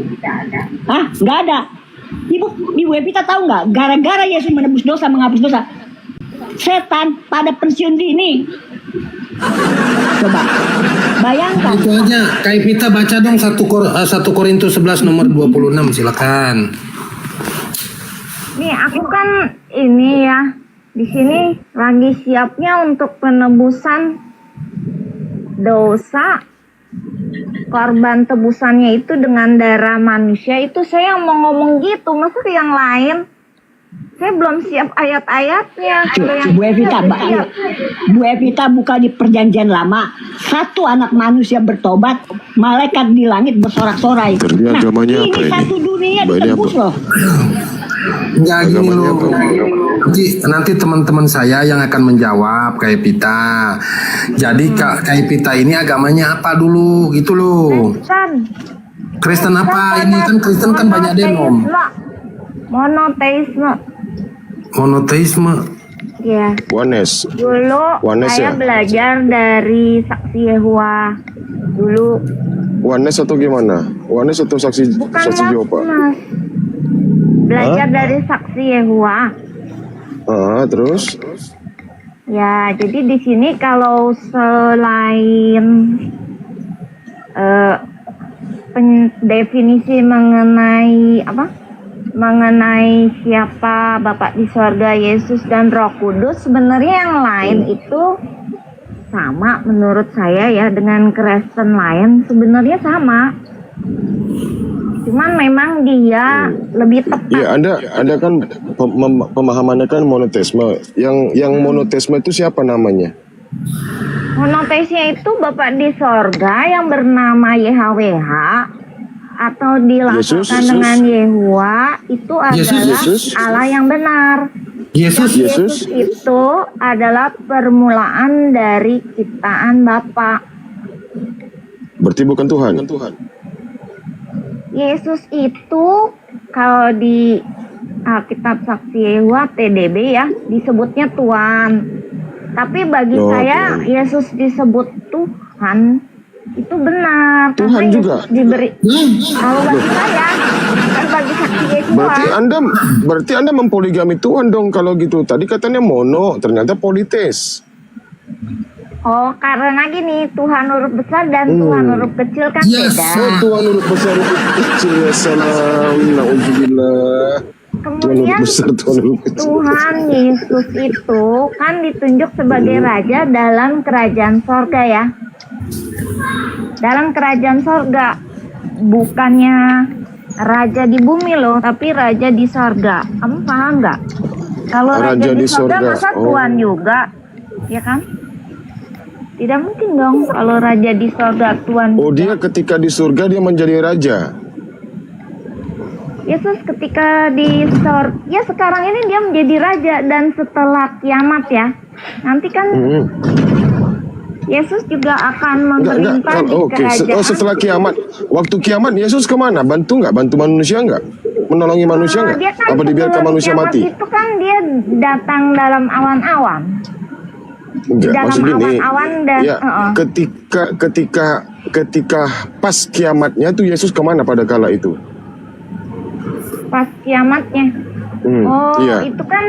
Hah? Nggak ada. Ibu Evita tahu nggak? Gara-gara Yesus menebus dosa, menghapus dosa, setan pada pensiun dini. Coba bayangkan. Itu aja. Kak Evita baca dong 1 Korintus 11 nomor 26, silakan. Nih aku kan ini ya di sini lagi siapnya untuk penebusan dosa. Korban tebusannya itu dengan darah manusia, itu saya mau ngomong gitu, masa yang lain saya belum siap ayat-ayatnya. Bu Evita buka di Perjanjian Lama, satu anak manusia bertobat, malaikat di langit bersorak-sorai. Nah, ini satu dunia ditebus loh. Enggak gini loh. Nanti teman-teman saya yang akan menjawab Kak Evita. Jadi Kak Evita ini agamanya apa dulu gitu loh. Kristen apa? Ini kan Kristen kan banyak denom. Monoteisme. Ya. Oneness. Dulu saya belajar dari saksi Yehova. Dulu. Oneness atau gimana? Oneness atau saksi Yehova? Belajar dari saksi Yehova. Terus? Ya, jadi di sini kalau selain definisi mengenai mengenai siapa Bapak di sorga, Yesus dan Roh Kudus, sebenarnya yang lain itu sama menurut saya ya, dengan Kristen lain sebenarnya sama. Cuman memang dia lebih tepat. Iya, Anda kan pemahamannya kan monoteisme. Yang monoteisme itu siapa namanya? Monoteisnya itu Bapak di sorga yang bernama YHWH atau dilakukan dengan Yehua, itu adalah Allah yang benar. Yesus itu adalah permulaan dari ciptaan Bapa. Berarti bukan Tuhan. Yesus itu kalau di Kitab Saksi Yehova TDB ya disebutnya Tuhan. Tapi bagi saya Yesus disebut Tuhan itu benar. Tuhan karena juga Yesus diberi. Kalau bagi saya, bukan bagi Saksi Yehova. Berarti Anda mempoligami Tuhan dong kalau gitu. Tadi katanya mono, ternyata polites. Oh, karena gini, Tuhan huruf besar dan Tuhan huruf kecil kan beda. Tuhan huruf besar, huruf kecil, ya salam, na'udzubillah. Kemudian Tuhan Yesus itu kan ditunjuk sebagai raja dalam kerajaan sorga ya. Dalam kerajaan sorga, bukannya raja di bumi loh, tapi raja di sorga. Kamu paham nggak? Kalau raja di sorga masa Tuhan juga, ya kan? Tidak mungkin dong kalau raja di surga Tuhan. Oh, dia ketika di surga dia menjadi raja. Yesus ketika di surga, ya sekarang ini dia menjadi raja, dan setelah kiamat ya, nanti kan Yesus juga akan memerintah di kerajaan. Setelah kiamat, waktu kiamat Yesus kemana? Bantu manusia nggak? Menolongi manusia nggak? Apa dibiarkan manusia mati? Itu kan dia datang dalam awan-awan. Enggak, maksud gini, dan ketika pas kiamatnya tuh Yesus kemana pada kala itu? Pas kiamatnya, itu kan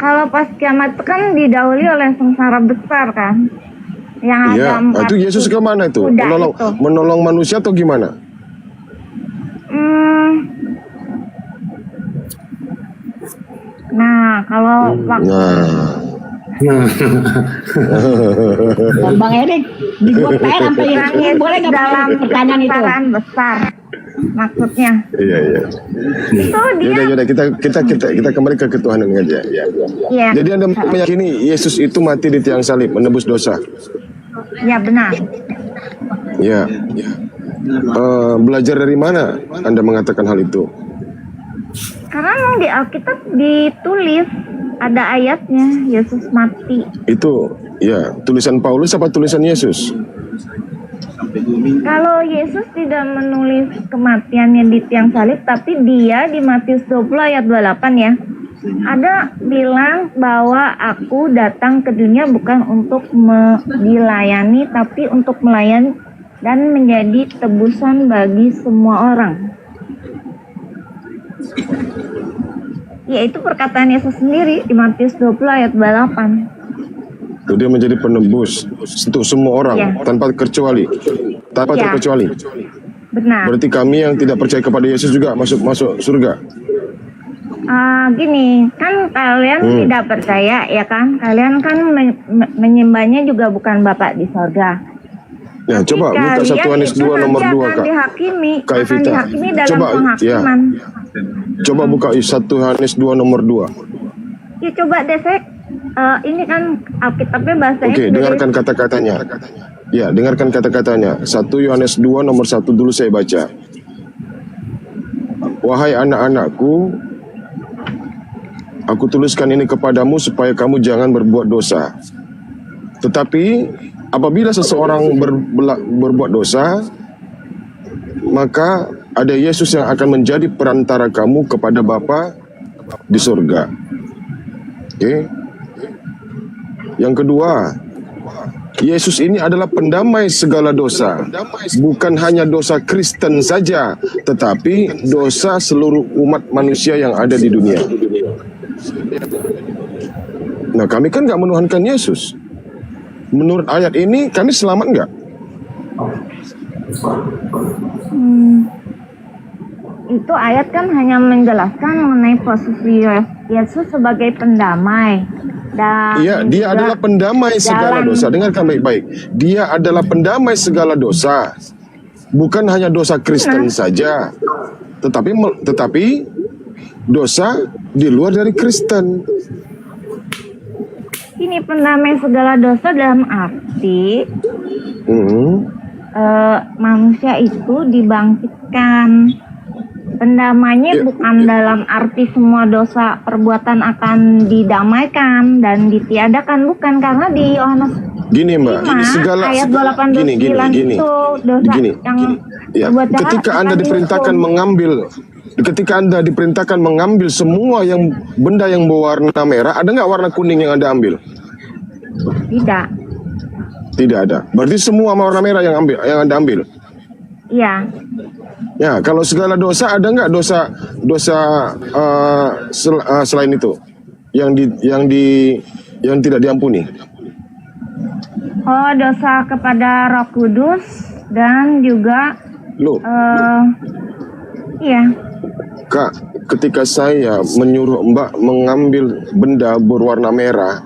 kalau pas kiamat itu kan didahului oleh sengsara besar kan, yang ada 4 itu Yesus kemana itu? Menolong manusia atau gimana? Nah, kalau Bang Erik, dibuat PR sampai ini boleh nggak dalam pertanyaan itu? Besar. maksudnya. Iya. Itu dia. Yaudah, kita kembali ke ketuhanan aja. Ya. Iya. Jadi Anda meyakini Yesus itu mati di tiang salib menebus dosa. Ya benar. Ya. Belajar dari mana Anda mengatakan hal itu? Karena memang di Alkitab ditulis ada ayatnya Yesus mati. Itu ya tulisan Paulus apa tulisan Yesus? Kalau Yesus tidak menulis kematiannya di tiang salib, tapi dia di Matius 20 ayat 28 ya. Ada bilang bahwa aku datang ke dunia bukan untuk dilayani, tapi untuk melayani dan menjadi tebusan bagi semua orang. Yaitu perkataan Yesus sendiri di Matius 20 ayat 28. Itu dia menjadi penebus untuk semua orang tanpa terkecuali. Terkecuali. Benar. Berarti kami yang tidak percaya kepada Yesus juga masuk surga. Gini, kan kalian tidak percaya ya kan? Kalian kan menyembahnya juga bukan Bapak di sorga. Ya, coba buka 1 Yohanes 2 nomor 2 Kak. Akan dihakimi dalam penghakiman. Coba buka 1 Yohanes 2 nomor 2. Ya coba deh, ini kan Alkitabnya bahasanya. Oke, dengarkan kata-katanya. Ya, dengarkan kata-katanya. 1 Yohanes 2 nomor 1 dulu saya baca. Wahai anak-anakku, aku tuliskan ini kepadamu supaya kamu jangan berbuat dosa. Tetapi apabila seseorang berbuat dosa, maka ada Yesus yang akan menjadi perantara kamu kepada Bapa di surga. Oke. Yang kedua, Yesus ini adalah pendamai segala dosa. Bukan hanya dosa Kristen saja, tetapi dosa seluruh umat manusia yang ada di dunia. Nah, kami kan nggak menuhankan Yesus. Menurut ayat ini, kami selamat nggak? Itu ayat kan hanya menjelaskan mengenai posisi Yesus sebagai pendamai. Dan iya, dia adalah pendamai segala dosa. Dengarkan baik-baik. Dia adalah pendamai segala dosa. Bukan hanya dosa Kristen saja, tetapi dosa di luar dari Kristen. Ini pendamai segala dosa dalam arti manusia itu dibangkitkan. Pendamainya bukan dalam arti semua dosa perbuatan akan didamaikan dan ditiadakan, bukan, karena di Yohanes gini Mbak, segala ayat 28 gini, itu dosa yang berbuat jahat. Ketika Anda diperintahkan mengambil semua yang benda yang berwarna merah, ada nggak warna kuning yang Anda ambil? Tidak. Tidak ada. Berarti semua warna merah yang Anda ambil? Iya. Ya, kalau segala dosa, ada nggak dosa selain itu yang tidak diampuni? Oh, dosa kepada Roh Kudus dan juga iya. Kak, ketika saya menyuruh Mbak mengambil benda berwarna merah,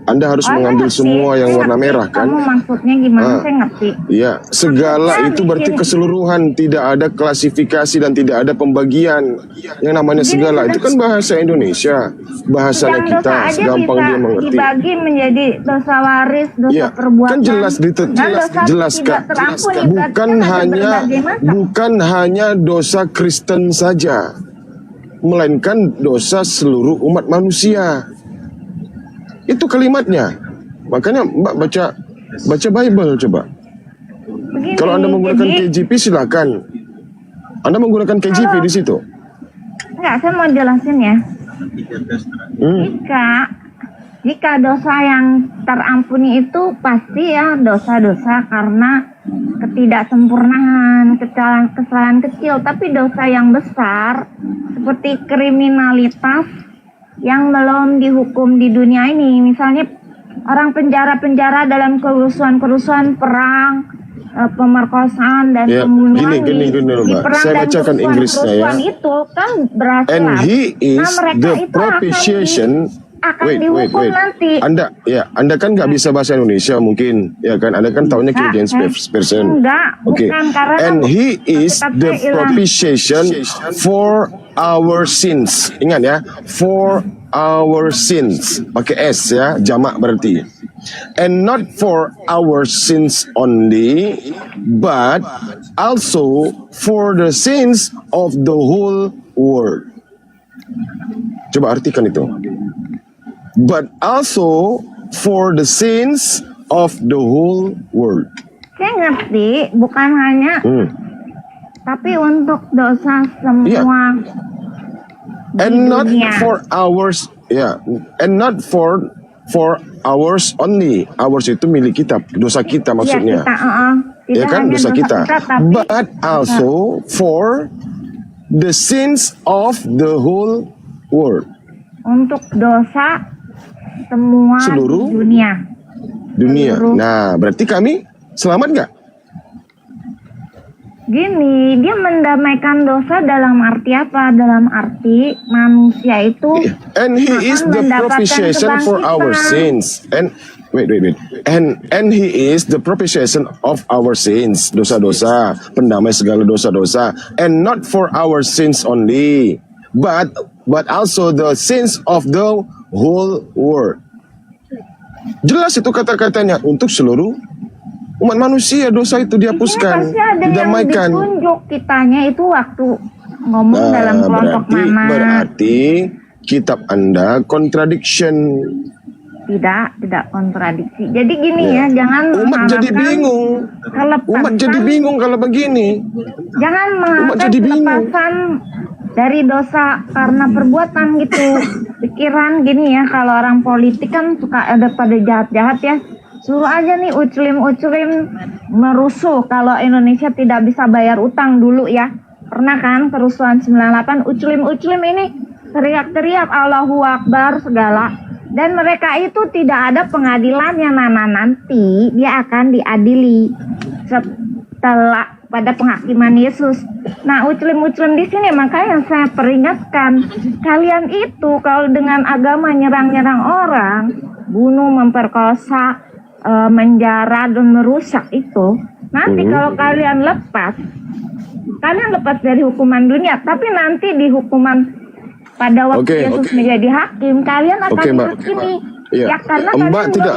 Anda harus mengambil semua yang warna merah, kan? Kamu maksudnya gimana? Saya ngerti. Iya, segala itu berarti keseluruhan, tidak ada klasifikasi dan tidak ada pembagian. Yang namanya segala itu kan bahasa Indonesia, bahasanya kita, gampang dia mengerti. Dibagi menjadi dosa waris, dosa perbuatan. Kan jelas Kak. Bukan hanya dosa Kristen saja, melainkan dosa seluruh umat manusia. Itu kalimatnya. Makanya Mbak baca Bible coba. Begini, kalau Anda menggunakan KJP silakan. Anda menggunakan KJP di situ. Enggak, saya mau jelasin ya. Jika dosa yang terampuni itu pasti ya dosa-dosa karena ketidaksempurnaan, kesalahan kecil, tapi dosa yang besar seperti kriminalitas yang belum dihukum di dunia ini, misalnya orang penjara dalam kerusuhan perang, pemerkosaan dan pembunuhan gini, saya bacakan Inggrisnya ya. Itu kan berhasil. And he is the propitiation akan dihukum nanti. Anda kan nggak bisa bahasa Indonesia mungkin, ya kan? Anda kan tahunya King James Version. Enggak, bukan karena And he is the propitiation for our sins. Ingat ya, for our sins. Pakai S ya, jamak berarti. And not for our sins only, but also for the sins of the whole world. Coba artikan itu. But also for the sins of the whole world. Saya ngerti, bukan hanya, tapi untuk dosa semua. And not for ours, and not for ours only. Ours itu milik kita, dosa kita maksudnya. Ya kan, dosa kita. But also for the sins of the whole world. Untuk dosa semua seluruh dunia. Nah, berarti kami selamat nggak? Gini, dia mendamaikan dosa dalam arti apa? Dalam arti manusia itu and he is the propitiation for our sins. And wait. And he is the propitiation of our sins, dosa-dosa, pendamai segala dosa-dosa. And not for our sins only, but also the sins of the whole world. Jelas itu kata-katanya, untuk seluruh umat manusia dosa itu dihapuskan, didamaikan. Yang ditunjuk kitanya itu waktu ngomong dalam kelompok mana. Berarti kitab Anda contradiction. Tidak kontradiksi. Jadi gini ya, jangan umat jadi bingung. Umat jadi bingung kalau begini. Jangan mengharapkan kelepasan dari dosa karena perbuatan gitu. Pikiran gini ya, kalau orang politik kan suka ada pada jahat-jahat ya. Suruh aja nih uclim merusuh kalau Indonesia tidak bisa bayar utang dulu ya. Pernah kan kerusuhan 98, uclim ini teriak-teriak Allahu Akbar segala. Dan mereka itu tidak ada pengadilannya, nanti dia akan diadili setelah pada penghakiman Yesus. Nah, uclim di sini makanya saya peringatkan kalian itu kalau dengan agama nyerang-nyerang orang, bunuh, memperkosa, menjara dan merusak itu, nanti kalau kalian lepas dari hukuman dunia, tapi nanti di hukuman pada waktu Yesus menjadi hakim, kalian akan ikut ini. Ya, karena Mbak tidak.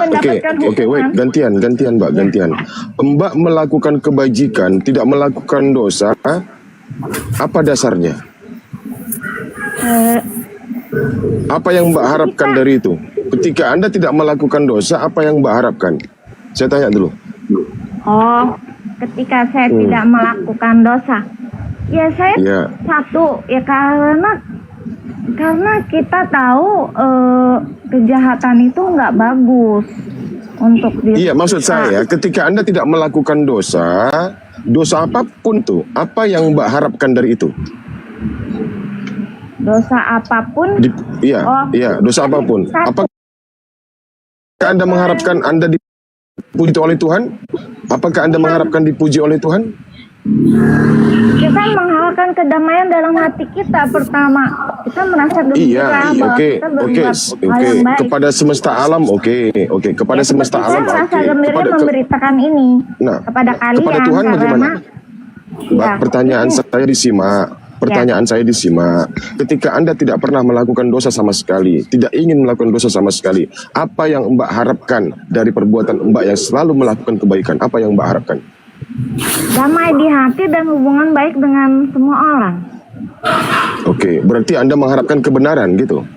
Wait, gantian Mbak, gantian. Mbak melakukan kebajikan, tidak melakukan dosa, apa dasarnya? Apa yang Mbak harapkan dari itu? Ketika Anda tidak melakukan dosa, apa yang Mbak harapkan? Saya tanya dulu. Oh, ketika saya tidak melakukan dosa, ya saya satu ya karena kita tahu kejahatan itu nggak bagus untuk diri. Iya, maksud saya ketika Anda tidak melakukan dosa apapun tuh, apa yang Mbak harapkan dari itu? Dosa apapun? Dosa apapun. Apakah Anda mengharapkan Anda dipuji oleh Tuhan? Apakah Anda mengharapkan dipuji oleh Tuhan? Kita mengharapkan kedamaian dalam hati kita pertama. Kita merasa gembira bahwa kita berbuat hal yang baik. Kepada semesta alam, kepada semesta alam, saya merasa gembira memberitakan ini kepada kalian. Kepada Tuhan bagaimana? Pertanyaan saya disimak. Pertanyaan saya disimak. Ketika Anda tidak pernah melakukan dosa sama sekali, tidak ingin melakukan dosa sama sekali, apa yang Mbak harapkan dari perbuatan Mbak yang selalu melakukan kebaikan? Apa yang Mbak harapkan? Damai di hati dan hubungan baik dengan semua orang. Berarti Anda mengharapkan kebenaran gitu?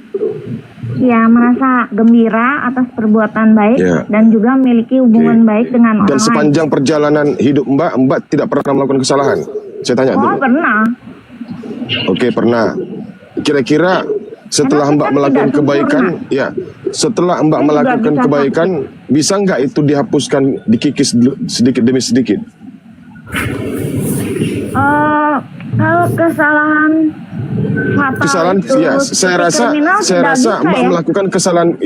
Ya, merasa gembira atas perbuatan baik dan juga memiliki hubungan baik dengan orang lain. Dan sepanjang perjalanan hidup Mbak tidak pernah melakukan kesalahan? Saya tanya dulu. Pernah. Pernah. Kira-kira setelah Mbak melakukan kebaikan, setelah Mbak melakukan kebaikan, bisa nggak itu dihapuskan, dikikis sedikit demi sedikit? Kalau kesalahan saya rasa Mbak melakukan kesalahan,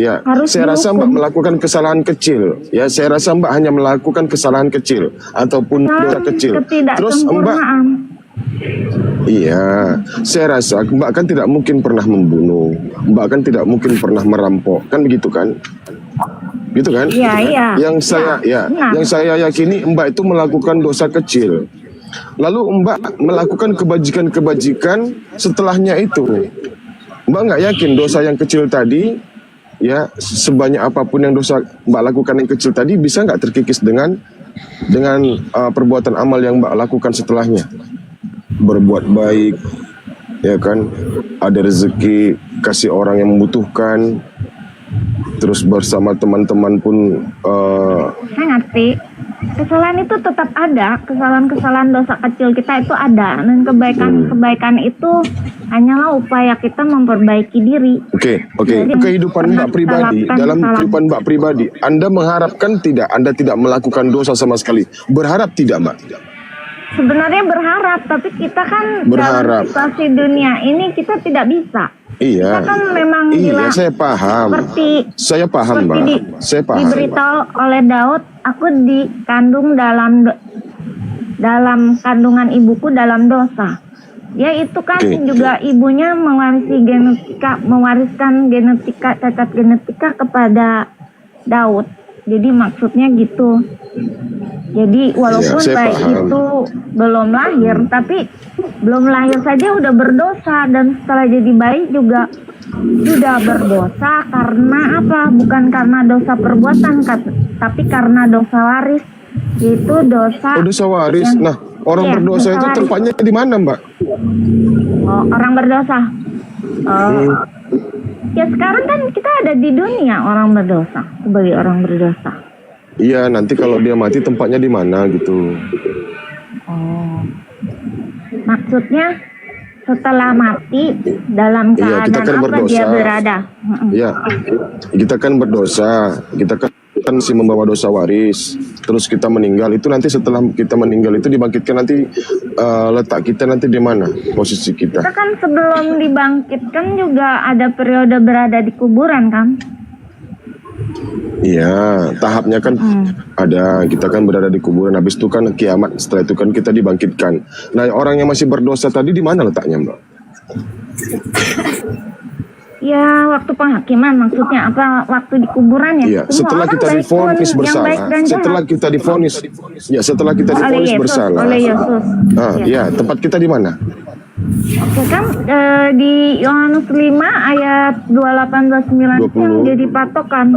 saya rasa Mbak melakukan kesalahan kecil, saya rasa Mbak hanya melakukan kesalahan kecil ataupun dosa kecil. Terus Mbak Iya, saya rasa Mbak kan tidak mungkin pernah membunuh, Mbak kan tidak mungkin pernah merampok, kan begitu kan? Gitu kan? Iya, iya. Yang saya yakini Mbak itu melakukan dosa kecil. Lalu Mbak melakukan kebajikan-kebajikan setelahnya itu. Mbak nggak yakin dosa yang kecil tadi, ya sebanyak apapun yang dosa Mbak lakukan yang kecil tadi bisa nggak terkikis dengan perbuatan amal yang Mbak lakukan setelahnya. Berbuat baik, ya kan, ada rezeki, kasih orang yang membutuhkan, terus bersama teman-teman pun. Saya ngerti. Kesalahan itu tetap ada, kesalahan-kesalahan dosa kecil kita itu ada, dan kebaikan-kebaikan itu hanyalah upaya kita memperbaiki diri. Oke. Kehidupan Mbak pribadi, dalam kehidupan Mbak pribadi, Anda mengharapkan tidak, Anda tidak melakukan dosa sama sekali. Berharap tidak, Mbak? Sebenarnya berharap, tapi kita kan berharap. dalam situasi dunia ini kita tidak bisa. Iya. Kita kan memang saya paham. Saya paham, Mbak. Saya paham. Diberitahu oleh Daud, aku dikandung dalam kandungan ibuku dalam dosa. Ya itu kan juga ibunya mewariskan genetika, cacat genetika kepada Daud. Jadi maksudnya gitu. Jadi walaupun baik itu belum lahir, tapi belum lahir saja udah berdosa, dan setelah jadi bayi juga sudah berdosa karena apa? Bukan karena dosa perbuatan, tapi karena dosa waris, yaitu dosa. Dosa waris. Nah, orang berdosa itu tempatnya di mana, Mbak? Oh, orang berdosa. Ya sekarang kan kita ada di dunia orang berdosa, sebagai orang berdosa. Iya, nanti kalau dia mati tempatnya di mana gitu. Oh, maksudnya setelah mati dalam keadaan kita kan apa berdosa. Dia berada? Iya, kita kan berdosa, kita kan masih membawa dosa waris. Terus kita meninggal, itu nanti setelah kita meninggal itu dibangkitkan, nanti letak kita nanti di mana posisi kita? Kita kan sebelum dibangkitkan juga ada periode berada di kuburan kan? Iya, tahapnya kan ada, kita kan berada di kuburan, habis itu kan kiamat, setelah itu kan kita dibangkitkan. Nah, orang yang masih berdosa tadi di mana letaknya, Mbak? Ya, waktu penghakiman maksudnya apa? Waktu di kuburan ya? Iya, setelah kita divonis bersalah, setelah kita divonis bersalah. Oleh Yesus. Ya, tempat kita di mana? Oke kan, di Yohanes 5 ayat 28-29 yang jadi patokan.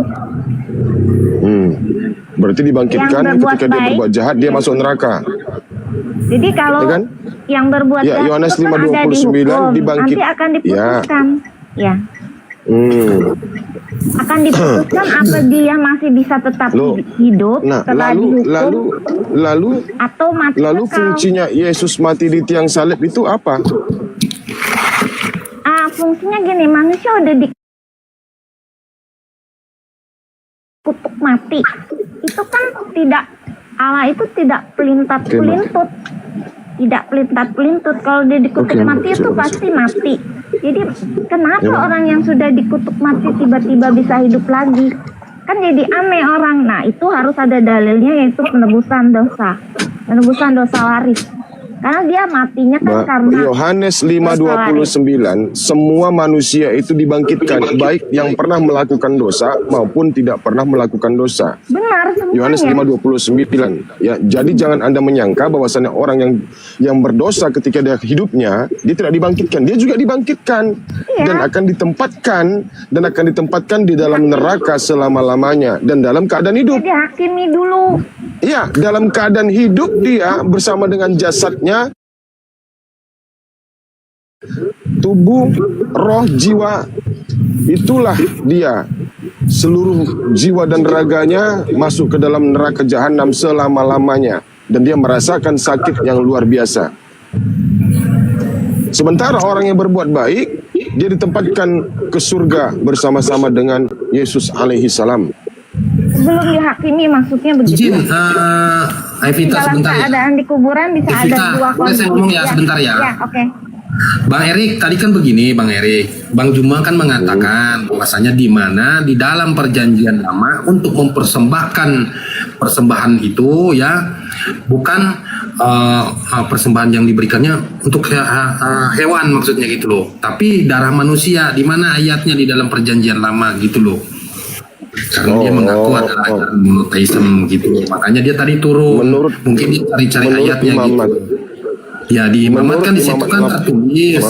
Berarti dibangkitkan ketika dia berbuat jahat, dia masuk neraka. Jadi kalau yang berbuat jahat Yohanes itu kan ada 5:29 dibangkit. Nanti akan diputuskan. Ya. Akan diputuskan apa dia masih bisa tetap hidup setelah dihukum, atau mati lalu kekal. Fungsinya Yesus mati di tiang salib itu apa? Fungsinya gini, manusia udah dikutuk mati. Itu kan tidak, Allah itu tidak pelintat-pelintut. Tidak pelintat-pelintut. Kalau dia dikutuk mati itu pasti mati. Jadi kenapa orang yang sudah dikutuk mati tiba-tiba bisa hidup lagi? Kan jadi aneh orang. Nah, itu harus ada dalilnya, yaitu penebusan dosa waris. Karena dia matinya kan karena Yohanes 5:29, semua manusia itu dibangkitkan, baik yang pernah melakukan dosa maupun tidak pernah melakukan dosa. Benar semuanya. Yohanes 5:29. Ya, jadi jangan Anda menyangka bahwasannya orang yang berdosa ketika dia hidupnya, dia tidak dibangkitkan. Dia juga dibangkitkan dan akan ditempatkan di dalam neraka selama-lamanya dan dalam keadaan hidup. Jadi hakimi dulu. Iya, dalam keadaan hidup dia bersama dengan jasadnya, tubuh, roh, jiwa, itulah dia. Seluruh jiwa dan raganya masuk ke dalam neraka jahanam selama-lamanya, dan dia merasakan sakit yang luar biasa. Sementara orang yang berbuat baik, dia ditempatkan ke surga bersama-sama dengan Yesus alaihi salam. Sebelum dihakimi maksudnya begitu. Evita dalam sebentar ya. Keadaan di kuburan bisa Evita, ada dua boleh saya ngomong ya sebentar ya. Ya, oke. Bang Erik, tadi kan begini Bang Erik. Bang Juma kan mengatakan bahwasanya di mana di dalam perjanjian lama untuk mempersembahkan persembahan itu ya bukan persembahan yang diberikannya untuk hewan maksudnya gitu loh. Tapi darah manusia, di mana ayatnya di dalam Perjanjian Lama gitu loh. Karena dia mengaku adalah monoteisme gitu. Makanya dia tadi turun. Mungkin dia cari-cari ayatnya gitu. Ya di imamat kan di situ kan tertulis.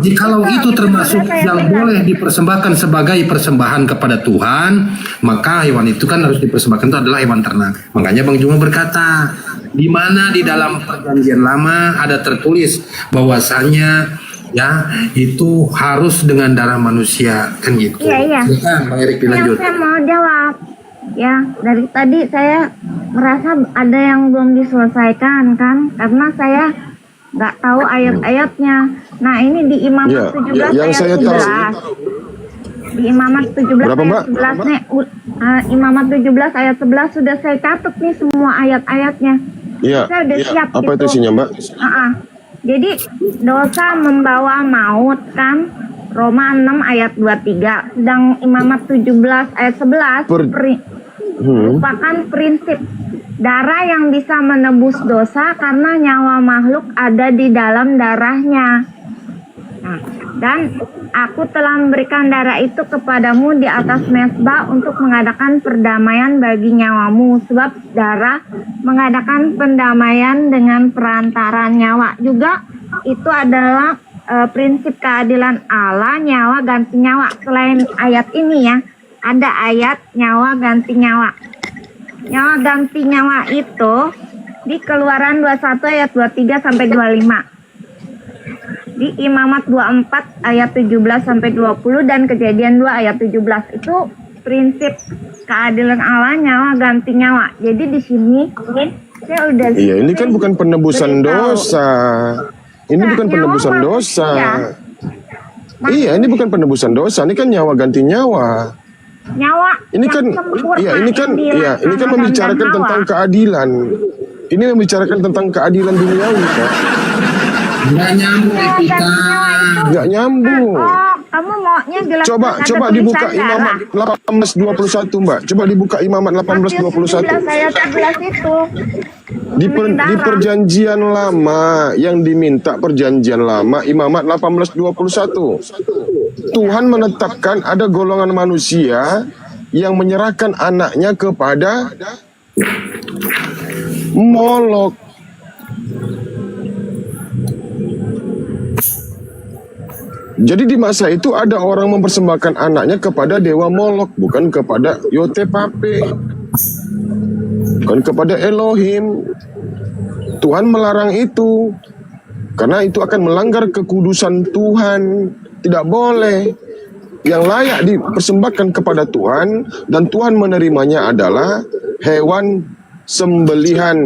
Jikalau itu termasuk yang boleh dipersembahkan sebagai persembahan kepada Tuhan, maka hewan itu kan harus dipersembahkan itu adalah hewan ternak. Makanya Bang Juma berkata, di mana di dalam Perjanjian Lama ada tertulis bahwasanya ya itu harus dengan darah manusia kan gitu. Iya. Silakan Bang Erik dilanjut. Saya mau jawab. Ya, dari tadi saya merasa ada yang belum diselesaikan kan, karena saya nggak tahu ayat-ayatnya. Nah, ini di Imamat 17 yang ayat saya 11. Di Imamat 17 Berapa, Mbak? ayat 11 nih, Imamat 17 ayat 11 sudah saya catat nih semua ayat-ayatnya. Iya. Saya udah siap Apa gitu. itu isinya, Mbak? Jadi dosa membawa maut kan, Roma 6 ayat 23. Sedang Imamat 17 ayat 11 merupakan prinsip darah yang bisa menebus dosa karena nyawa makhluk ada di dalam darahnya. Nah, dan aku telah memberikan darah itu kepadamu di atas mezbah untuk mengadakan perdamaian bagi nyawamu, sebab darah mengadakan pendamaian dengan perantara nyawa. Juga itu adalah prinsip keadilan Allah, nyawa ganti nyawa. Selain ayat ini ya, ada ayat nyawa ganti nyawa. Nyawa ganti nyawa itu di Keluaran 21 ayat 23 sampai 25. Di Imamat 24 ayat 17 sampai 20 dan Kejadian 2 ayat 17. Itu prinsip keadilan Allah, nyawa ganti nyawa. Jadi di sini saya udah Iya, ini kan bukan penebusan dosa. Ini bukan penebusan dosa. Iya, ini bukan penebusan dosa. Ini kan nyawa ganti nyawa. Nyawa Ini kan ini kan membicarakan tentang keadilan. Ini membicarakan tentang keadilan duniawi, Pak. Nggak nyambung kita. Nggak nyambung. Kamu maunya jelas. Coba dibuka Imamat 18:21, Mbak. Coba dibuka Imamat 18:21. Ayat 11 itu. Di Perjanjian Lama, yang diminta Perjanjian Lama Imamat 18:21. Tuhan menetapkan ada golongan manusia yang menyerahkan anaknya kepada Molok. Jadi di masa itu ada orang mempersembahkan anaknya kepada dewa Molok, bukan kepada Yotepape, bukan kepada Elohim. Tuhan melarang itu karena itu akan melanggar kekudusan Tuhan. Tidak boleh. Yang layak dipersembahkan kepada Tuhan dan Tuhan menerimanya adalah hewan sembelihan.